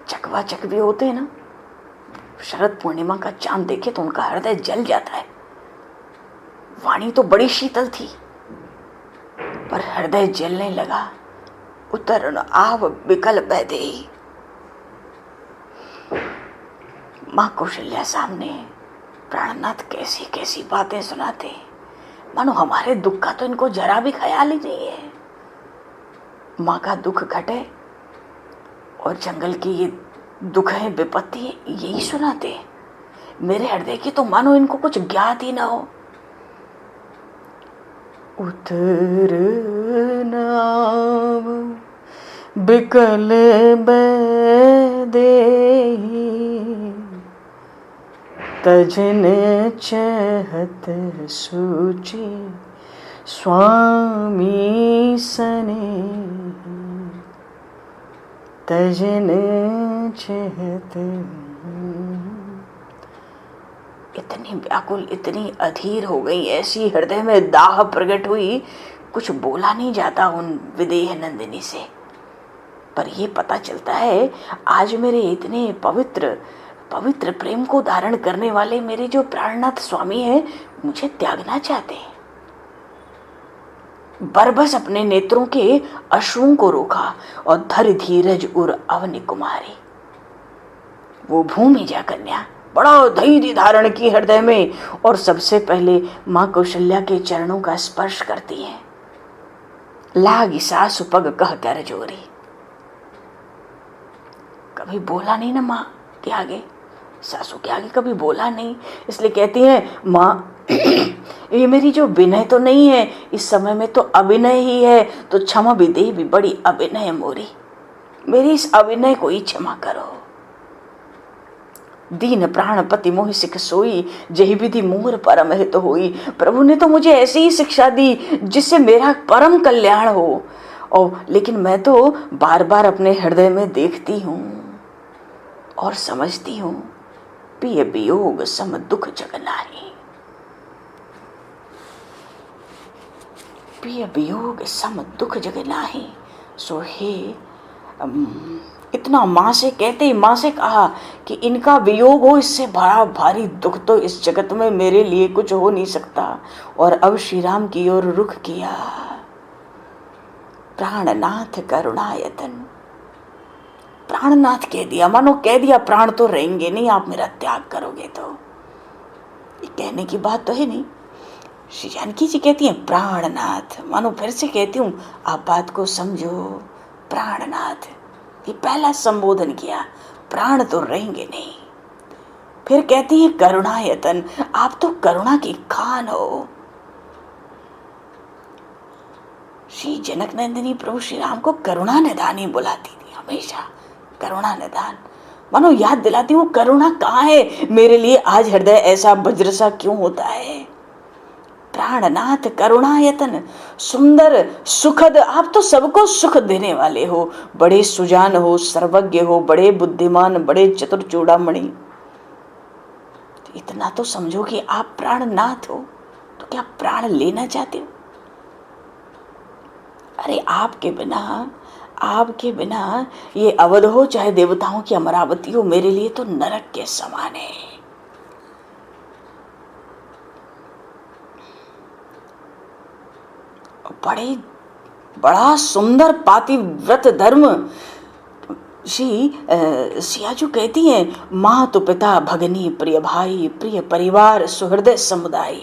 चकवा चकवी होते हैं ना, शरद पूर्णिमा का चांद देखे तो उनका हृदय जल जाता है। वाणी तो बड़ी शीतल थी, पर हृदय जलने लगा। उतर आव विकल बहदेही। मां कौशल्या सामने प्राणनाथ कैसी कैसी बातें सुनाते, मानो हमारे दुख का तो इनको जरा भी ख्याल ही नहीं है। माँ का दुख घटे और जंगल की ये दुख है, विपत्ति है, यही सुनाते। मेरे हृदय की तो मानो इनको कुछ ज्ञात ही ना हो। उतर नाम बिकल दे तजन चहत सूची स्वामी सने, तजन चहत। इतनी व्याकुल, इतनी अधीर हो गई, ऐसी हृदय में दाह प्रकट हुई, कुछ बोला नहीं जाता उन विदेह नंदिनी से। पर यह पता चलता है आज मेरे इतने पवित्र पवित्र प्रेम को धारण करने वाले मेरे जो प्राणनाथ स्वामी हैं, मुझे त्यागना चाहते हैं। बरबस अपने नेत्रों के अश्रुओं को रोका और धर धीरज उर अवनि कुमारी। वो भूमि जा कन्या बड़ा धैर्य धारण की हृदय में, और सबसे पहले मां कौशल्या के चरणों का स्पर्श करती है। लागी सासु पग कह कर जोरी। कभी बोला नहीं ना माँ के आगे, सासू के आगे कभी बोला नहीं, इसलिए कहती हैं माँ ये मेरी जो विनय तो नहीं है, इस समय में तो अभिनय ही है, तो क्षमा भी दे, भी बड़ी अभिनय मोरी, मेरी इस अभिनय को ही क्षमा करो। दीन प्राणपति मोहि सिख सोई, जही विधि मोर परम हित होई। प्रभु ने तो मुझे ऐसी ही शिक्षा दी जिससे मेरा परम कल्याण हो, और लेकिन मैं तो बार बार अपने हृदय में देखती हूँ और समझती हूँ, पिय वियोग सम दुख जग नाही। पिय वियोग सम दुख जग नाही। सो हे इतना माँ से कहते ही माँ से कहा कि इनका वियोग हो, इससे बड़ा भारी दुख तो इस जगत में मेरे लिए कुछ हो नहीं सकता। और अब श्री राम की ओर रुख किया। प्राणनाथ करुणायतन, प्राणनाथ कह दिया, मानो कह दिया प्राण तो रहेंगे नहीं, आप मेरा त्याग करोगे तो। ये कहने की बात तो है नहीं। श्री जानकी जी कहती हैं प्राणनाथ, मानो फिर से कहती हूँ आप बात को समझो। प्राणनाथ, ये पहला संबोधन किया, प्राण तो रहेंगे नहीं। फिर कहती है करुणायतन, आप तो करुणा की खान हो। श्री जनक नंदिनी प्रभु श्री राम को करुणा निधान ही बुलाती थी, हमेशा करुणा निधान। मानो याद दिलाती हूँ करुणा कहाँ है मेरे लिए, आज हृदय ऐसा वज्र सा क्यों होता है। प्राणनाथ करुणायतन, सुंदर सुखद, आप तो सबको सुख देने वाले हो, बड़े सुजान हो, सर्वज्ञ हो, बड़े बुद्धिमान, बड़े चतुर चूड़ामणि। इतना तो समझो कि आप प्राणनाथ हो, तो क्या प्राण लेना चाहते हो? अरे आपके बिना ये अवध हो चाहे देवताओं की अमरावती हो, मेरे लिए तो नरक के समान है। बड़ा सुंदर पातिव्रत धर्म। श्री सियाजू कहती हैं, माँ तो पिता भगनी प्रिय भाई, प्रिय परिवार सुहृदय समुदाय,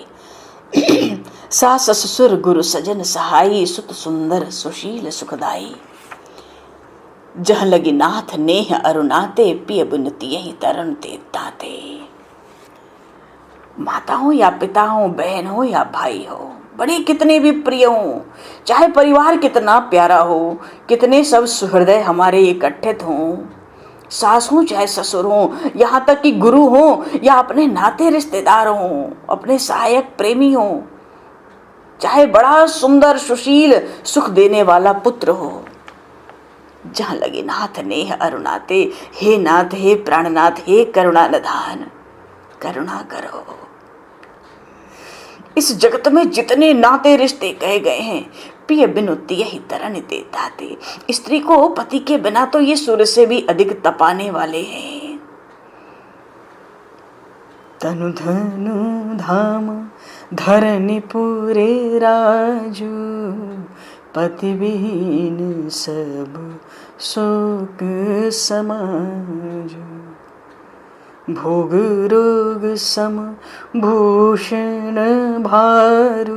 सास ससुर गुरु सजन सहाई, सुत सुंदर सुशील सुखदाई, जह लगी नाथ नेह अरुणाते, पिय बिनती यही तरन ते ताते। माता हो या पिता हो, बहन हो या भाई हो, बड़े कितने भी प्रिय हो, चाहे परिवार कितना प्यारा हो, कितने सब सुहृदय हमारे इकट्ठित हों, सास हो चाहे ससुर हो, यहाँ तक कि गुरु हो या अपने नाते रिश्तेदार हो, अपने सहायक प्रेमी हो, चाहे बड़ा सुंदर सुशील सुख देने वाला पुत्र हो, जहाँ लगे नाथ नेह अरुणाते, हे नाथ, हे प्राणनाथ, हे करुणा निधान, करुणा करो। इस जगत में जितने नाते रिश्ते कहे गए हैं, पिय बिनुती यही तरन ते ताते, स्त्री को पति के बिना तो ये सूर्य से भी अधिक तपाने वाले हैं। तनु धनु धाम धरनी पूरे राजू, पति बिन सब शोक समाजू, भोग रोग सम भूषण भारू,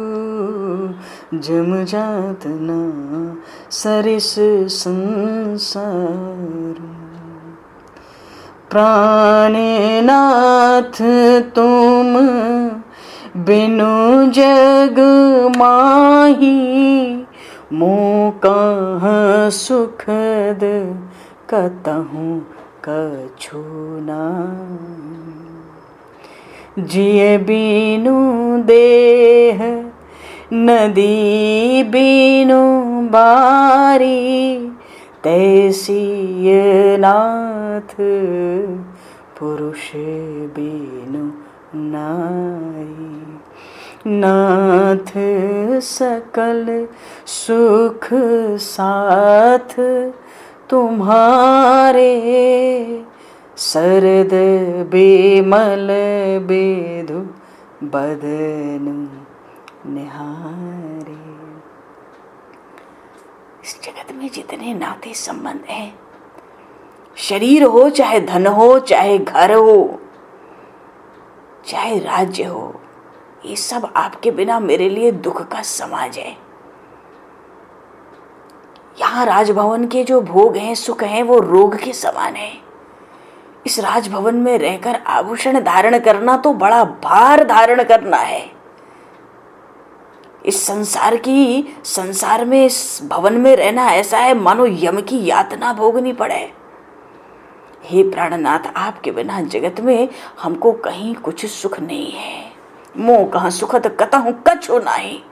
जम जात ना सरिस संसार, प्राणनाथ तुम बिनु जग माही, मोह कहाँ सुखद कतहु कछु नाहि, जिय बिनु देह नदी बिनु बारी, तैसी नाथ पुरुष बिनु नारी, नाथ सकल सुख साथ तुम्हारे, सरद बेमल बेधु बदन निहारे। इस जगत में जितने नाते संबंध हैं, शरीर हो चाहे धन हो, चाहे घर हो, चाहे राज्य हो, ये सब आपके बिना मेरे लिए दुख का समाज है। यहाँ राजभवन के जो भोग हैं, सुख हैं, वो रोग के समान है। इस राजभवन में रहकर आभूषण धारण करना तो बड़ा भार धारण करना है। इस संसार में, इस भवन में रहना ऐसा है मानो यम की यातना भोगनी पड़े। हे प्राणनाथ, आपके बिना जगत में हमको कहीं कुछ सुख नहीं है। मोह कहाँ सुखद कतहु कछु नाही।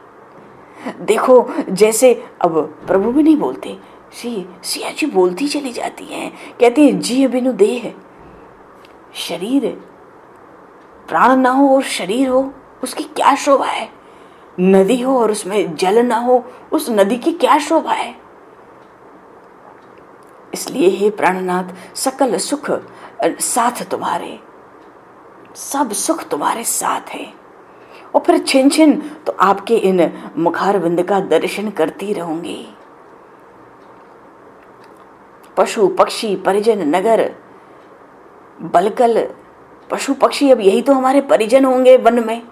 देखो जैसे अब प्रभु भी नहीं बोलते, सिया जी बोलती चली जाती हैं, कहती है जी बिनु देह, शरीर प्राण ना हो और शरीर हो उसकी क्या शोभा है। नदी हो और उसमें जल ना हो, उस नदी की क्या शोभा है। इसलिए हे प्राणनाथ, सकल सुख साथ तुम्हारे, सब सुख तुम्हारे साथ है। और फिर छिन छिन तो आपके इन मुखारविंद का दर्शन करती रहूंगी। पशु पक्षी परिजन नगर बलकल, पशु पक्षी अब यही तो हमारे परिजन होंगे वन में,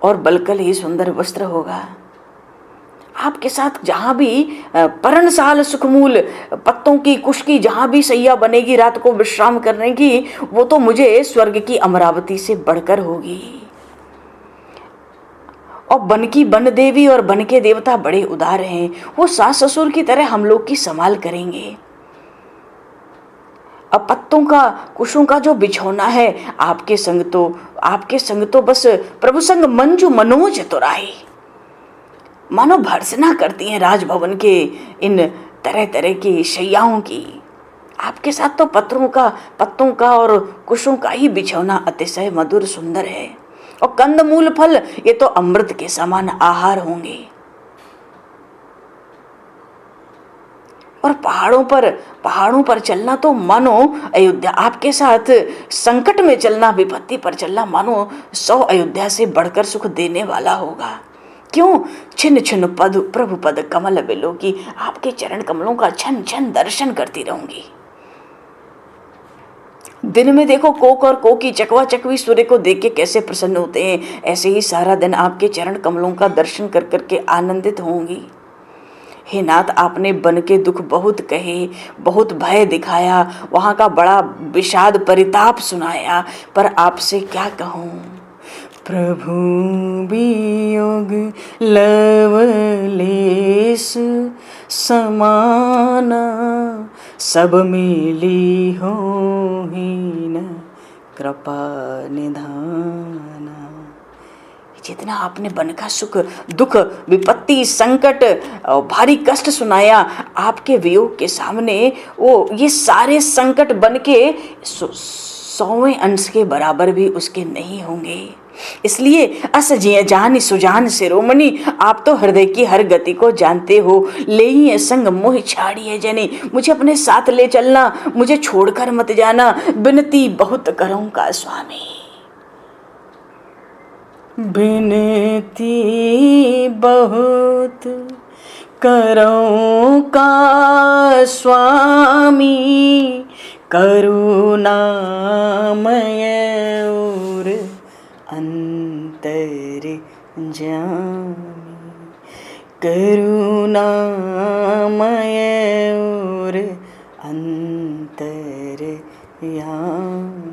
और बलकल ही सुंदर वस्त्र होगा। आपके साथ जहां भी पर्णशाल सुखमूल पत्तों की कुश की जहां भी सैया बनेगी रात को विश्राम करने की, वो तो मुझे स्वर्ग की अमरावती से बढ़कर होगी। और बन की बन देवी और बन के देवता बड़े उदार हैं, वो सास ससुर की तरह हम लोग की संभाल करेंगे। अब पत्तों का कुशों का जो बिछौना है, आपके संग तो बस प्रभु संग मंजू मनोज तुराई। मानो भर्त्सना करती हैं राजभवन के इन तरह तरह की शैयाओं की। आपके साथ तो पत्तों का और कुशों का ही बिछौना अतिशय मधुर सुंदर है, और कंद मूल फल ये तो अमृत के समान आहार होंगे। और पहाड़ों पर चलना तो मानो अयोध्या, आपके साथ संकट में चलना, विपत्ति पर चलना मानो 100 अयोध्या से बढ़कर सुख देने वाला होगा। क्यों? छिन्न छिन्न पद प्रभु पद कमल बिलो की, आपके चरण कमलों का छन छन दर्शन करती रहूंगी। दिन में देखो कोक और कोकी, चकवा चकवी सूर्य को देख के कैसे प्रसन्न होते हैं, ऐसे ही सारा दिन आपके चरण कमलों का दर्शन कर करके आनंदित होंगी। हे नाथ, आपने बन के दुख बहुत कहे, बहुत भय दिखाया, वहां का बड़ा विषाद परिताप सुनाया, पर आपसे क्या कहूं। प्रभु वियोग लवलेस समाना, सब मिली हो हीन कृपा निधाना। जितना आपने बन का सुख दुख विपत्ति संकट और भारी कष्ट सुनाया, आपके वियोग के सामने वो ये सारे संकट बन के 100वें अंश के बराबर भी उसके नहीं होंगे। इसलिए अस जिय जानि सुजान शिरोमणि, आप तो हृदय की हर गति को जानते हो। ले ही संग मोह छाड़िए जनी, मुझे अपने साथ ले चलना, मुझे छोड़कर मत जाना, बिनती बहुत करूं का स्वामी। बिनती बहुत करूं का स्वामी, करुणामय और अंतर जामी, करुणामय और अंतर यामी।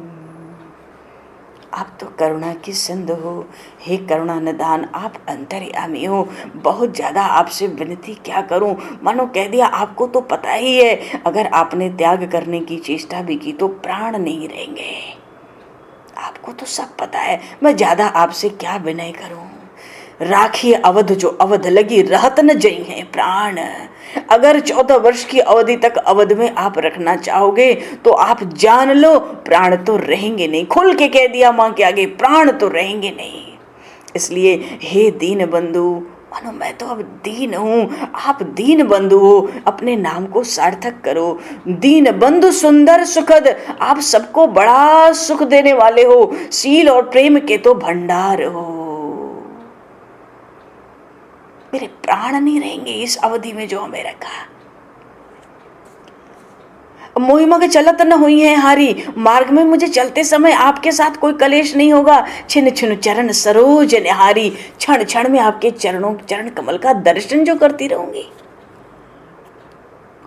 आप तो करुणा की सिंधु हो, हे करुणा निधान, आप अंतर्यामी हो। बहुत ज़्यादा आपसे विनती क्या करूं, मानो कह दिया आपको तो पता ही है, अगर आपने त्याग करने की चेष्टा भी की तो प्राण नहीं रहेंगे। आपको तो सब पता है, मैं ज़्यादा आपसे क्या विनय करूं। राखिए अवध जो अवध लगी, रहत न जई है प्राण। अगर 14 वर्ष की अवधि तक अवध में आप रखना चाहोगे तो आप जान लो प्राण तो रहेंगे नहीं। खुल के कह दिया माँ के आगे, प्राण तो रहेंगे नहीं। इसलिए हे दीन बंधु, मानो मैं तो अब दीन हूँ, आप दीन बंधु हो, अपने नाम को सार्थक करो। दीन बंधु सुंदर सुखद, आप सबको बड़ा सुख देने वाले हो, शील और प्रेम के तो भंडार हो। मेरे प्राण नहीं रहेंगे इस अवधि में जो हमें रखा। मोहिमा के चलत न हुई है हारी, मार्ग में मुझे चलते समय आपके साथ कोई कलेश नहीं होगा। छिन छिन चरण सरोज निहारी, क्षण क्षण में आपके चरण कमल का दर्शन जो करती रहूंगी,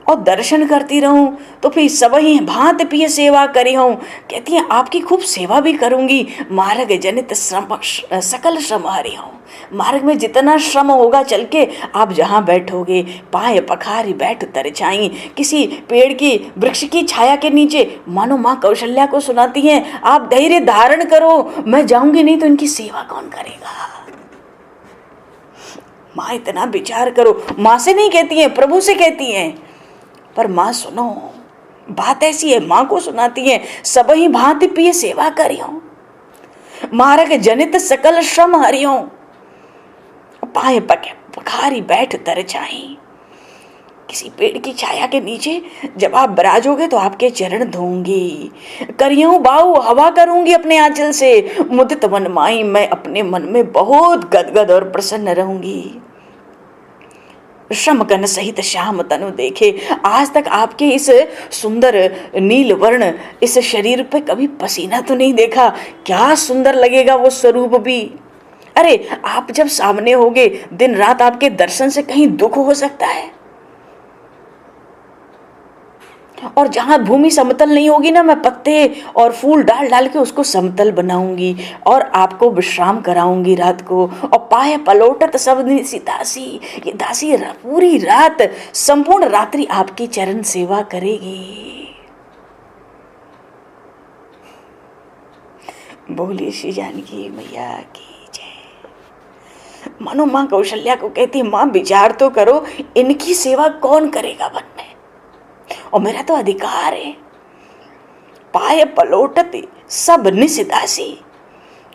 और दर्शन करती रहूं तो फिर सब ही भांत पिय सेवा करी हूं। कहती हैं आपकी खूब सेवा भी करूंगी, मार्ग जनित सकल श्रम हरी हूं। मार्ग में जितना श्रम होगा चल के, आप जहाँ बैठोगे पाए पखारी बैठ तरछाई, किसी पेड़ की वृक्ष की छाया के नीचे, मानो माँ कौशल्या को सुनाती हैं, आप धैर्य धारण करो, मैं जाऊंगी नहीं तो इनकी सेवा कौन करेगा। माँ इतना विचार करो, माँ से नहीं कहती हैं, प्रभु से कहती हैं। पर माँ सुनो, बात ऐसी है, माँ को सुनाती है, सब ही भांति पिए सेवा करियो, मार्ग जनित सकल श्रम हरियो, पाए पखारी बैठ तरछाई। किसी पेड़ की छाया के नीचे जब आप विराजोगे तो आपके चरण धोऊंगी, करियो बाऊ हवा करूंगी अपने आंचल से, मुदित मन माई, मैं अपने मन में बहुत गदगद और प्रसन्न रहूंगी। श्रम कन सहित श्याम तनु देखे, आज तक आपके इस सुंदर नील वर्ण इस शरीर पे कभी पसीना तो नहीं देखा, क्या सुंदर लगेगा वो स्वरूप भी। अरे आप जब सामने होगे, दिन रात आपके दर्शन से कहीं दुख हो सकता है। और जहाँ भूमि समतल नहीं होगी ना, मैं पत्ते और फूल डाल डाल के उसको समतल बनाऊंगी और आपको विश्राम कराऊंगी रात को। और पाए पलोटत सब निसी दासी, ये दासी पूरी रात संपूर्ण रात्रि आपकी चरण सेवा करेगी। बोली श्री जानकी मैया की जय। मानो माँ कौशल्या को कहती, माँ विचार तो करो, इनकी सेवा कौन करेगा वन में, और मेरा तो अधिकार है। पाए पलोटते सब निसिदासी,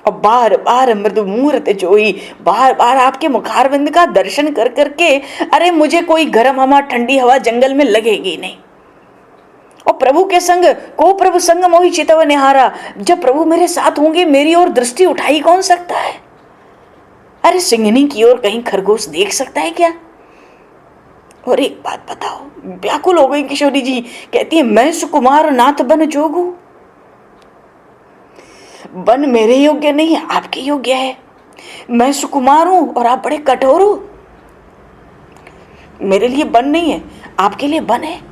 और बार बार मृदु मूर्त जोई, बार बार आपके मुखारविंद का दर्शन कर करके, अरे मुझे कोई गर्म हवा ठंडी हवा जंगल में लगेगी नहीं। और प्रभु के संग को प्रभु संग मोहि चितव निहारा, जब प्रभु मेरे साथ होंगे मेरी ओर दृष्टि उठाई कौन सकता है। अरे सिंहनी की ओर कहीं खरगोश देख सकता है क्या। और एक बात बताओ, व्याकुल हो गई किशोरी जी, कहती है मैं सुकुमार नाथ बन जोगू। बन मेरे योग्य नहीं है, आपके योग्य है। मैं सुकुमार हूं और आप बड़े कठोर हो। मेरे लिए बन नहीं है, आपके लिए बन है।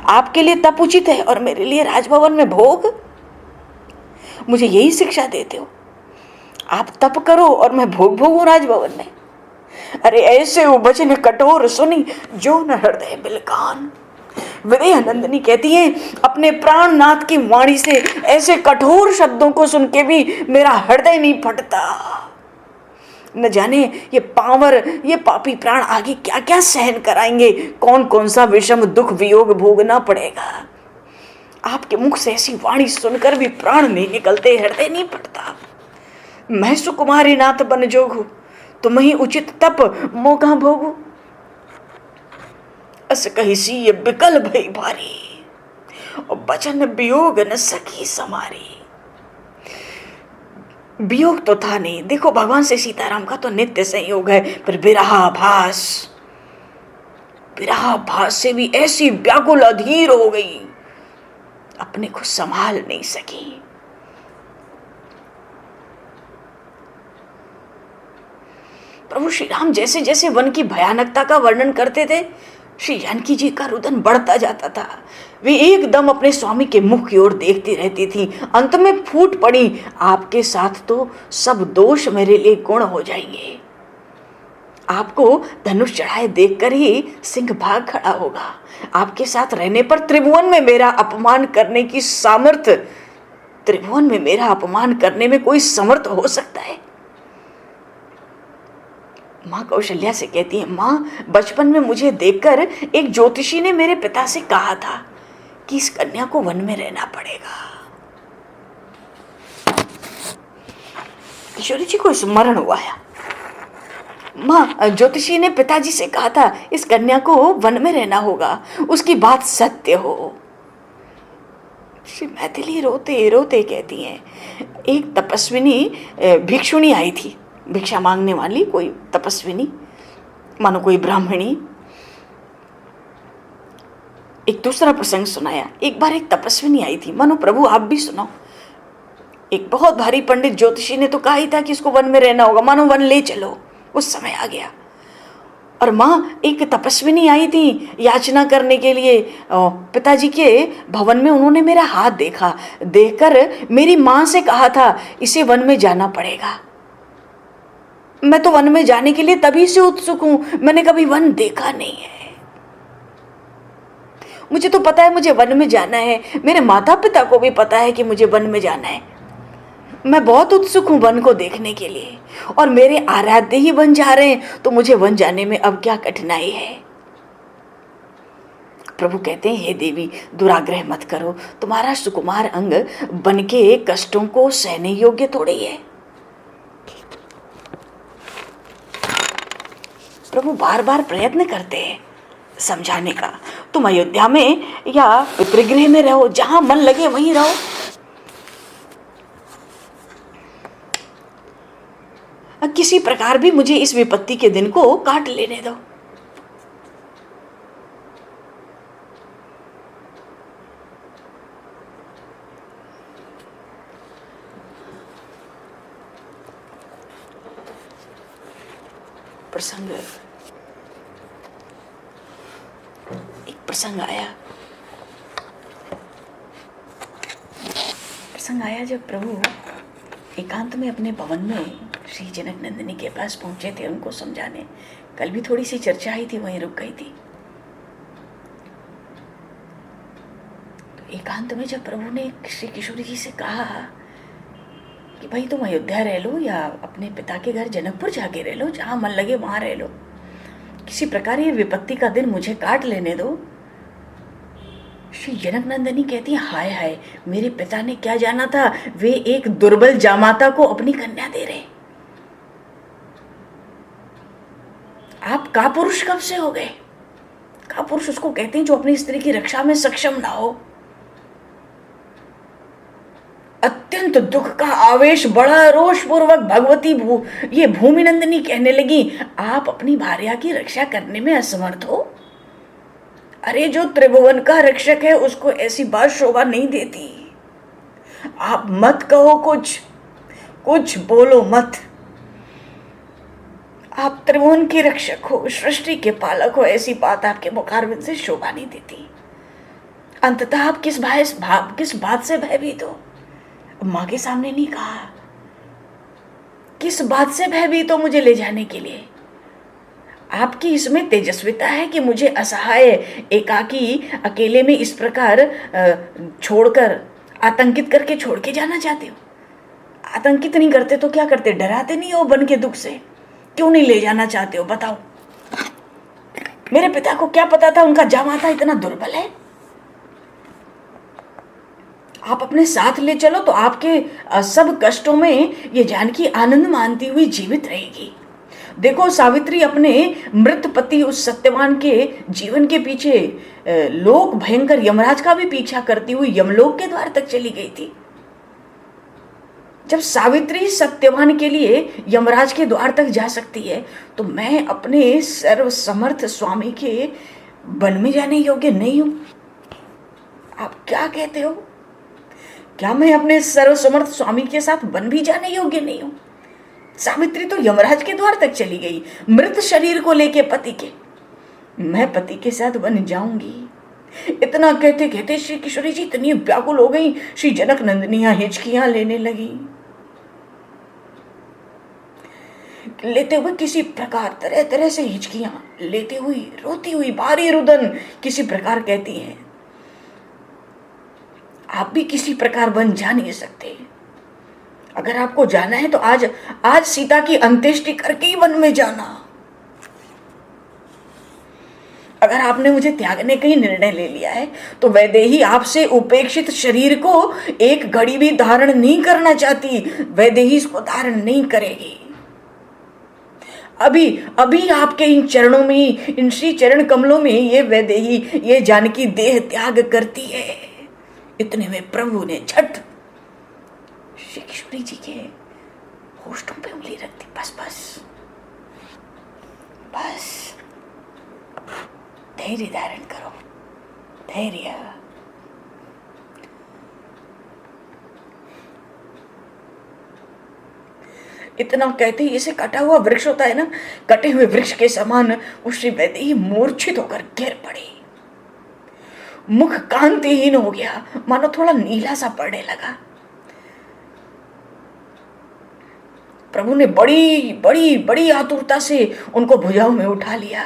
आपके लिए तप उचित है और मेरे लिए राजभवन में भोग। मुझे यही शिक्षा देते हो, आप तप करो और मैं भोग भोगूं राजभवन में। अरे ऐसे वो वचन कठोर सुनी जो न हृदय बिलकान। विदेह नंदिनी कहती है, अपने प्राणनाथ की वाणी से ऐसे कठोर शब्दों को सुन के भी मेरा हृदय नहीं फटता। न जाने ये पावर, ये पापी प्राण आगे क्या क्या सहन कराएंगे, कौन कौन सा विषम दुख वियोग भोगना पड़ेगा। आपके मुख से ऐसी वाणी सुनकर भी प्राण नहीं निकलते, हृदय नहीं फटता। मैं सुकुमारी नाथ बन जोगू, तुम ही उचित तप मोगा भोगू। अस कही सी ये बिकल भई भारी, और बचन वियोग न सकी समारी। वियोग तो था नहीं, देखो भगवान से सीताराम का तो नित्य संयोग है, पर विरहाभास, विरहाभास से भी ऐसी व्याकुल अधीर हो गई, अपने को संभाल नहीं सकी। प्रभु श्री राम जैसे जैसे वन की भयानकता का वर्णन करते थे, श्री जानकी जी का रुदन बढ़ता जाता था। वे एकदम अपने स्वामी के मुख की ओर देखती रहती थी। अंत में फूट पड़ी, आपके साथ तो सब दोष मेरे लिए गुण हो जाएंगे। आपको धनुष चढ़ाए देखकर ही सिंह भाग खड़ा होगा। आपके साथ रहने पर त्रिभुवन में मेरा अपमान करने की सामर्थ्य, त्रिभुवन में मेरा अपमान करने में कोई समर्थ हो सकता है। माँ कौशल्या से कहती है, माँ बचपन में मुझे देखकर एक ज्योतिषी ने मेरे पिता से कहा था कि इस कन्या को वन में रहना पड़ेगा। किशोरी जी को स्मरण हुआ है, माँ ज्योतिषी ने पिताजी से कहा था इस कन्या को वन में रहना होगा, उसकी बात सत्य हो। श्री मैथिली रोते रोते कहती हैं, एक तपस्विनी भिक्षुणी आई थी, भिक्षा मांगने वाली कोई तपस्विनी, मानो कोई ब्राह्मणी। एक दूसरा प्रसंग सुनाया, एक बार एक तपस्विनी आई थी, मानो प्रभु आप भी सुनाओ। एक बहुत भारी पंडित ज्योतिषी ने तो कहा ही था कि इसको वन में रहना होगा, मानो वन ले चलो। उस समय आ गया और माँ एक तपस्विनी आई थी याचना करने के लिए पिताजी के भवन में। उन्होंने मेरा हाथ देखा, देखकर मेरी माँ से कहा था इसे वन में जाना पड़ेगा। मैं तो वन में जाने के लिए तभी से उत्सुक हूं, मैंने कभी वन देखा नहीं है। मुझे तो पता है मुझे वन में जाना है, मेरे माता पिता को भी पता है कि मुझे वन में जाना है। मैं बहुत उत्सुक हूं वन को देखने के लिए, और मेरे आराध्य ही वन जा रहे हैं, तो मुझे वन जाने में अब क्या कठिनाई है। प्रभु कहते हैं, हे देवी दुराग्रह मत करो, तुम्हारा सुकुमार अंग वन के कष्टों को सहने योग्य थोड़ी है। प्रभु बार बार प्रयत्न करते हैं समझाने का, तुम अयोध्या में या पितृगृह में रहो, जहां मन लगे वहीं रहो। किसी प्रकार भी मुझे इस विपत्ति के दिन को काट लेने दो। प्रसंग, एक प्रसंग आया,
प्रसंग आया जब प्रभु एकांत में अपने भवन में श्री जनक नंदिनी के पास पहुंचे थे उनको समझाने। कल भी थोड़ी सी चर्चा आई थी, वहीं रुक गई थी। तो एकांत में जब प्रभु ने श्री किशोरी जी से कहा कि भाई तुम अयोध्या रह लो या अपने पिता के घर जनकपुर जाके रह लो, जहां मन लगे वहां रह लो, किसी प्रकार ये विपत्ति का दिन मुझे काट लेने दो। श्री जनक नंदिनी कहती है, हाय हाय, मेरे पिता ने क्या जाना था, वे एक दुर्बल जामाता को अपनी कन्या दे रहे। आप कापुरुष कब से हो गए? कापुरुष उसको कहते हैं जो अपनी स्त्री की रक्षा में सक्षम ना हो। अत्यंत दुख का आवेश बढ़ा, रोष पूर्वक भगवती ये भूमि नंदिनी कहने लगी, आप अपनी भार्या की रक्षा करने में असमर्थ हो। अरे जो त्रिभुवन का रक्षक है उसको ऐसी बात शोभा नहीं देती। आप मत कहो, कुछ बोलो मत। आप त्रिभुवन के रक्षक हो, सृष्टि के पालक हो, ऐसी बात आपके मुखारविंद से शोभा नहीं देती। अंततः आप किस बात से भयभीत हो? माँ के सामने नहीं कहा, किस बात से भयभीत हो मुझे ले जाने के लिए? आपकी इसमें तेजस्विता है कि मुझे असहाय एकाकी अकेले में इस प्रकार छोड़कर आतंकित करके छोड़ के जाना चाहते हो। आतंकित नहीं करते तो क्या करते? डराते नहीं हो बन के दुख से? क्यों नहीं ले जाना चाहते हो बताओ? मेरे पिता को क्या पता था उनका जामाता इतना दुर्बल है? आप अपने साथ ले चलो तो आपके सब कष्टों में ये जानकी आनंद मानती हुई जीवित रहेगी। देखो सावित्री अपने मृत पति उस सत्यवान के जीवन के पीछे लोक भयंकर यमराज का भी पीछा करती हुई यमलोक के द्वार तक चली गई थी। जब सावित्री सत्यवान के लिए यमराज के द्वार तक जा सकती है तो मैं अपने सर्वसमर्थ स्वामी के वन में जाने योग्य नहीं हूं? आप क्या कहते हो? क्या मैं अपने सर्वसमर्थ स्वामी के साथ वन भी जाने योग्य नहीं हूं? सावित्री तो यमराज के द्वार तक चली गई मृत शरीर को लेके पति के। मैं पति के साथ वन जाऊंगी? इतना कहते कहते श्री किशोरी जी इतनी व्याकुल हो गई, श्री जनक नंदिनियां हिचकियां लेने लगी। लेते हुए किसी प्रकार तरह तरह से हिचकियां लेते हुई रोती हुई भारी रुदन किसी प्रकार कहती हैं, आप भी किसी प्रकार वन जा नहीं सकते। अगर आपको जाना है तो आज सीता की अंत्येष्टि करके ही वन में जाना। अगर आपने मुझे त्यागने का ही निर्णय ले लिया है तो वैदेही आपसे उपेक्षित शरीर को एक घड़ी भी धारण नहीं करना चाहती। वैदेही इसको धारण नहीं करेगी। अभी आपके इन चरणों में, इन श्री चरण कमलों में ये वैदेही, ये जानकी देह त्याग करती है। इतने में प्रभु ने झट श्री किशोरी जी के होठों पे उंगली रख दी। बस धैर्य धारण करो, धैर्य। इतना कहते ही जैसे कटा हुआ वृक्ष होता है ना, कटे हुए वृक्ष के समान उस श्री वैदेही मूर्छित होकर गिर पड़ी। मुख कांतिहीन हो गया, मानो थोड़ा नीला सा पड़ने लगा। प्रभु ने बड़ी बड़ी बड़ी आतुरता से उनको भुजाओं में उठा लिया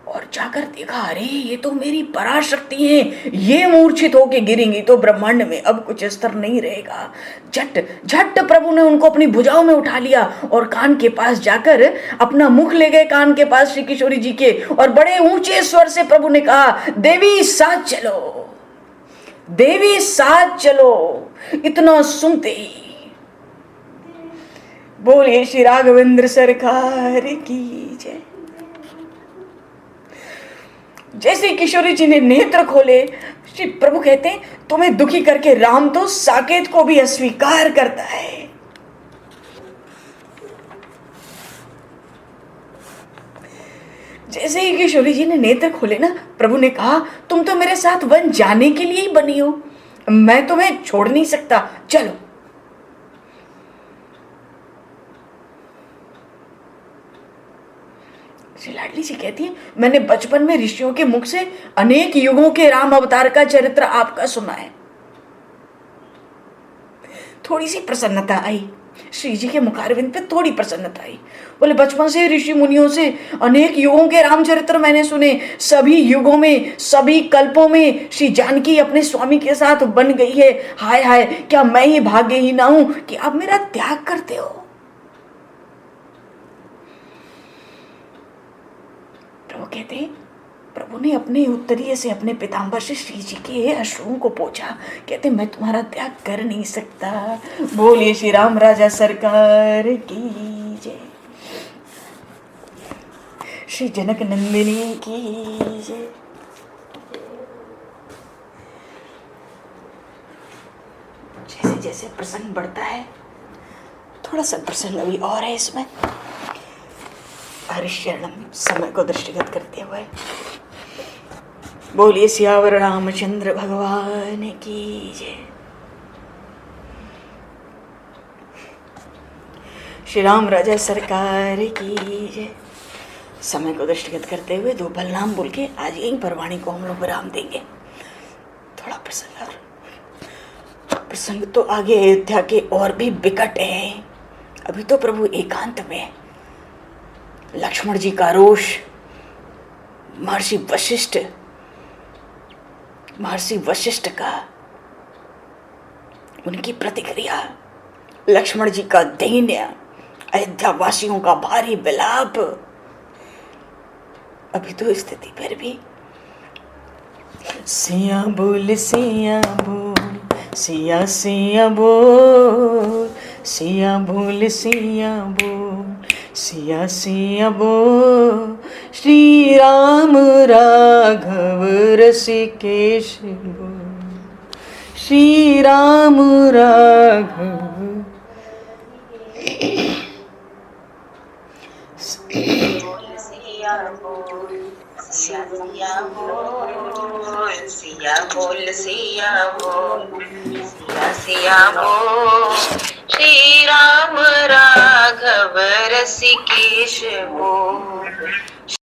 और जाकर देखा, अरे ये तो मेरी पराशक्ति है, ये मूर्छित होके गिरेंगी तो ब्रह्मांड में अब कुछ स्तर नहीं रहेगा। झट प्रभु ने उनको अपनी भुजाओं में उठा लिया और कान के पास जाकर अपना मुख ले गए कान के पास श्री किशोरी जी के, और बड़े ऊंचे स्वर से प्रभु ने कहा, देवी साथ चलो, देवी साथ चलो। इतना सुनते ही बोलिए श्री राघवेंद्र सरकार की जय। जैसे किशोरी जी ने नेत्र खोले, श्री प्रभु कहते हैं, तुम्हें दुखी करके राम तो साकेत को भी अस्वीकार करता है। जैसे ही किशोरी जी ने नेत्र खोले ना, प्रभु ने कहा, तुम तो मेरे साथ वन जाने के लिए ही बनी हो, मैं तुम्हें छोड़ नहीं सकता, चलो। श्री लाडली जी कहती है, मैंने बचपन में ऋषियों के मुख से अनेक युगों के राम अवतार का चरित्र आपका सुना है। थोड़ी सी प्रसन्नता आई, श्री जी के मुखारविंद पे थोड़ी प्रसन्नता आई। बोले बचपन से ऋषि मुनियों से अनेक युगों के रामचरित्र मैंने सुने, सभी युगों में सभी कल्पों में श्री जानकी अपने स्वामी के साथ बन गई है। हाय हाय, क्या मैं ही भाग्यहीन हूं कि आप मेरा त्याग करते हो। प्रभु कहते हैं, प्रभु ने अपने उत्तरीय से अपने पीताम्बर से श्री जी के अश्रुओं को पोंछा। कहते मैं तुम्हारा त्याग कर नहीं सकता। बोलिए श्री राम राजा सरकार की जय, श्री जनक नंदिनी की जय। जैसे जैसे प्रसंग बढ़ता है, थोड़ा सा प्रसंग अभी और है इसमें। हरिशरणम समय को दृष्टिगत करते हुए बोलिए सियावर रामचंद्र भगवान की जय। श्री राम राजा सरकार की जय। समय को दृष्टिगत करते हुए दो बलनाम बोल के आज यहीं पर वाणी को हम लोग विराम देंगे। थोड़ा प्रसंग और प्रसंग तो आगे अयोध्या के और भी विकट है। अभी तो प्रभु एकांत में, लक्ष्मण जी का रोष, महर्षि वशिष्ठ का उनकी प्रतिक्रिया, लक्ष्मण जी का दैन्य, अयोध्या वासियों का भारी विलाप। अभी तो स्थिति फिर भी सिया बोल सिया बोल, सिया सिया बोल, सिया बोल सिया बोल, सिया सिया बोल, श्री राम राघव रसिकेश बोल, श्री राम राघव।
सिया बोल सिया बोल, सिया बोल सिया बोल, सिया सिया बोल, श्री राम राघव रसिकेश बोल।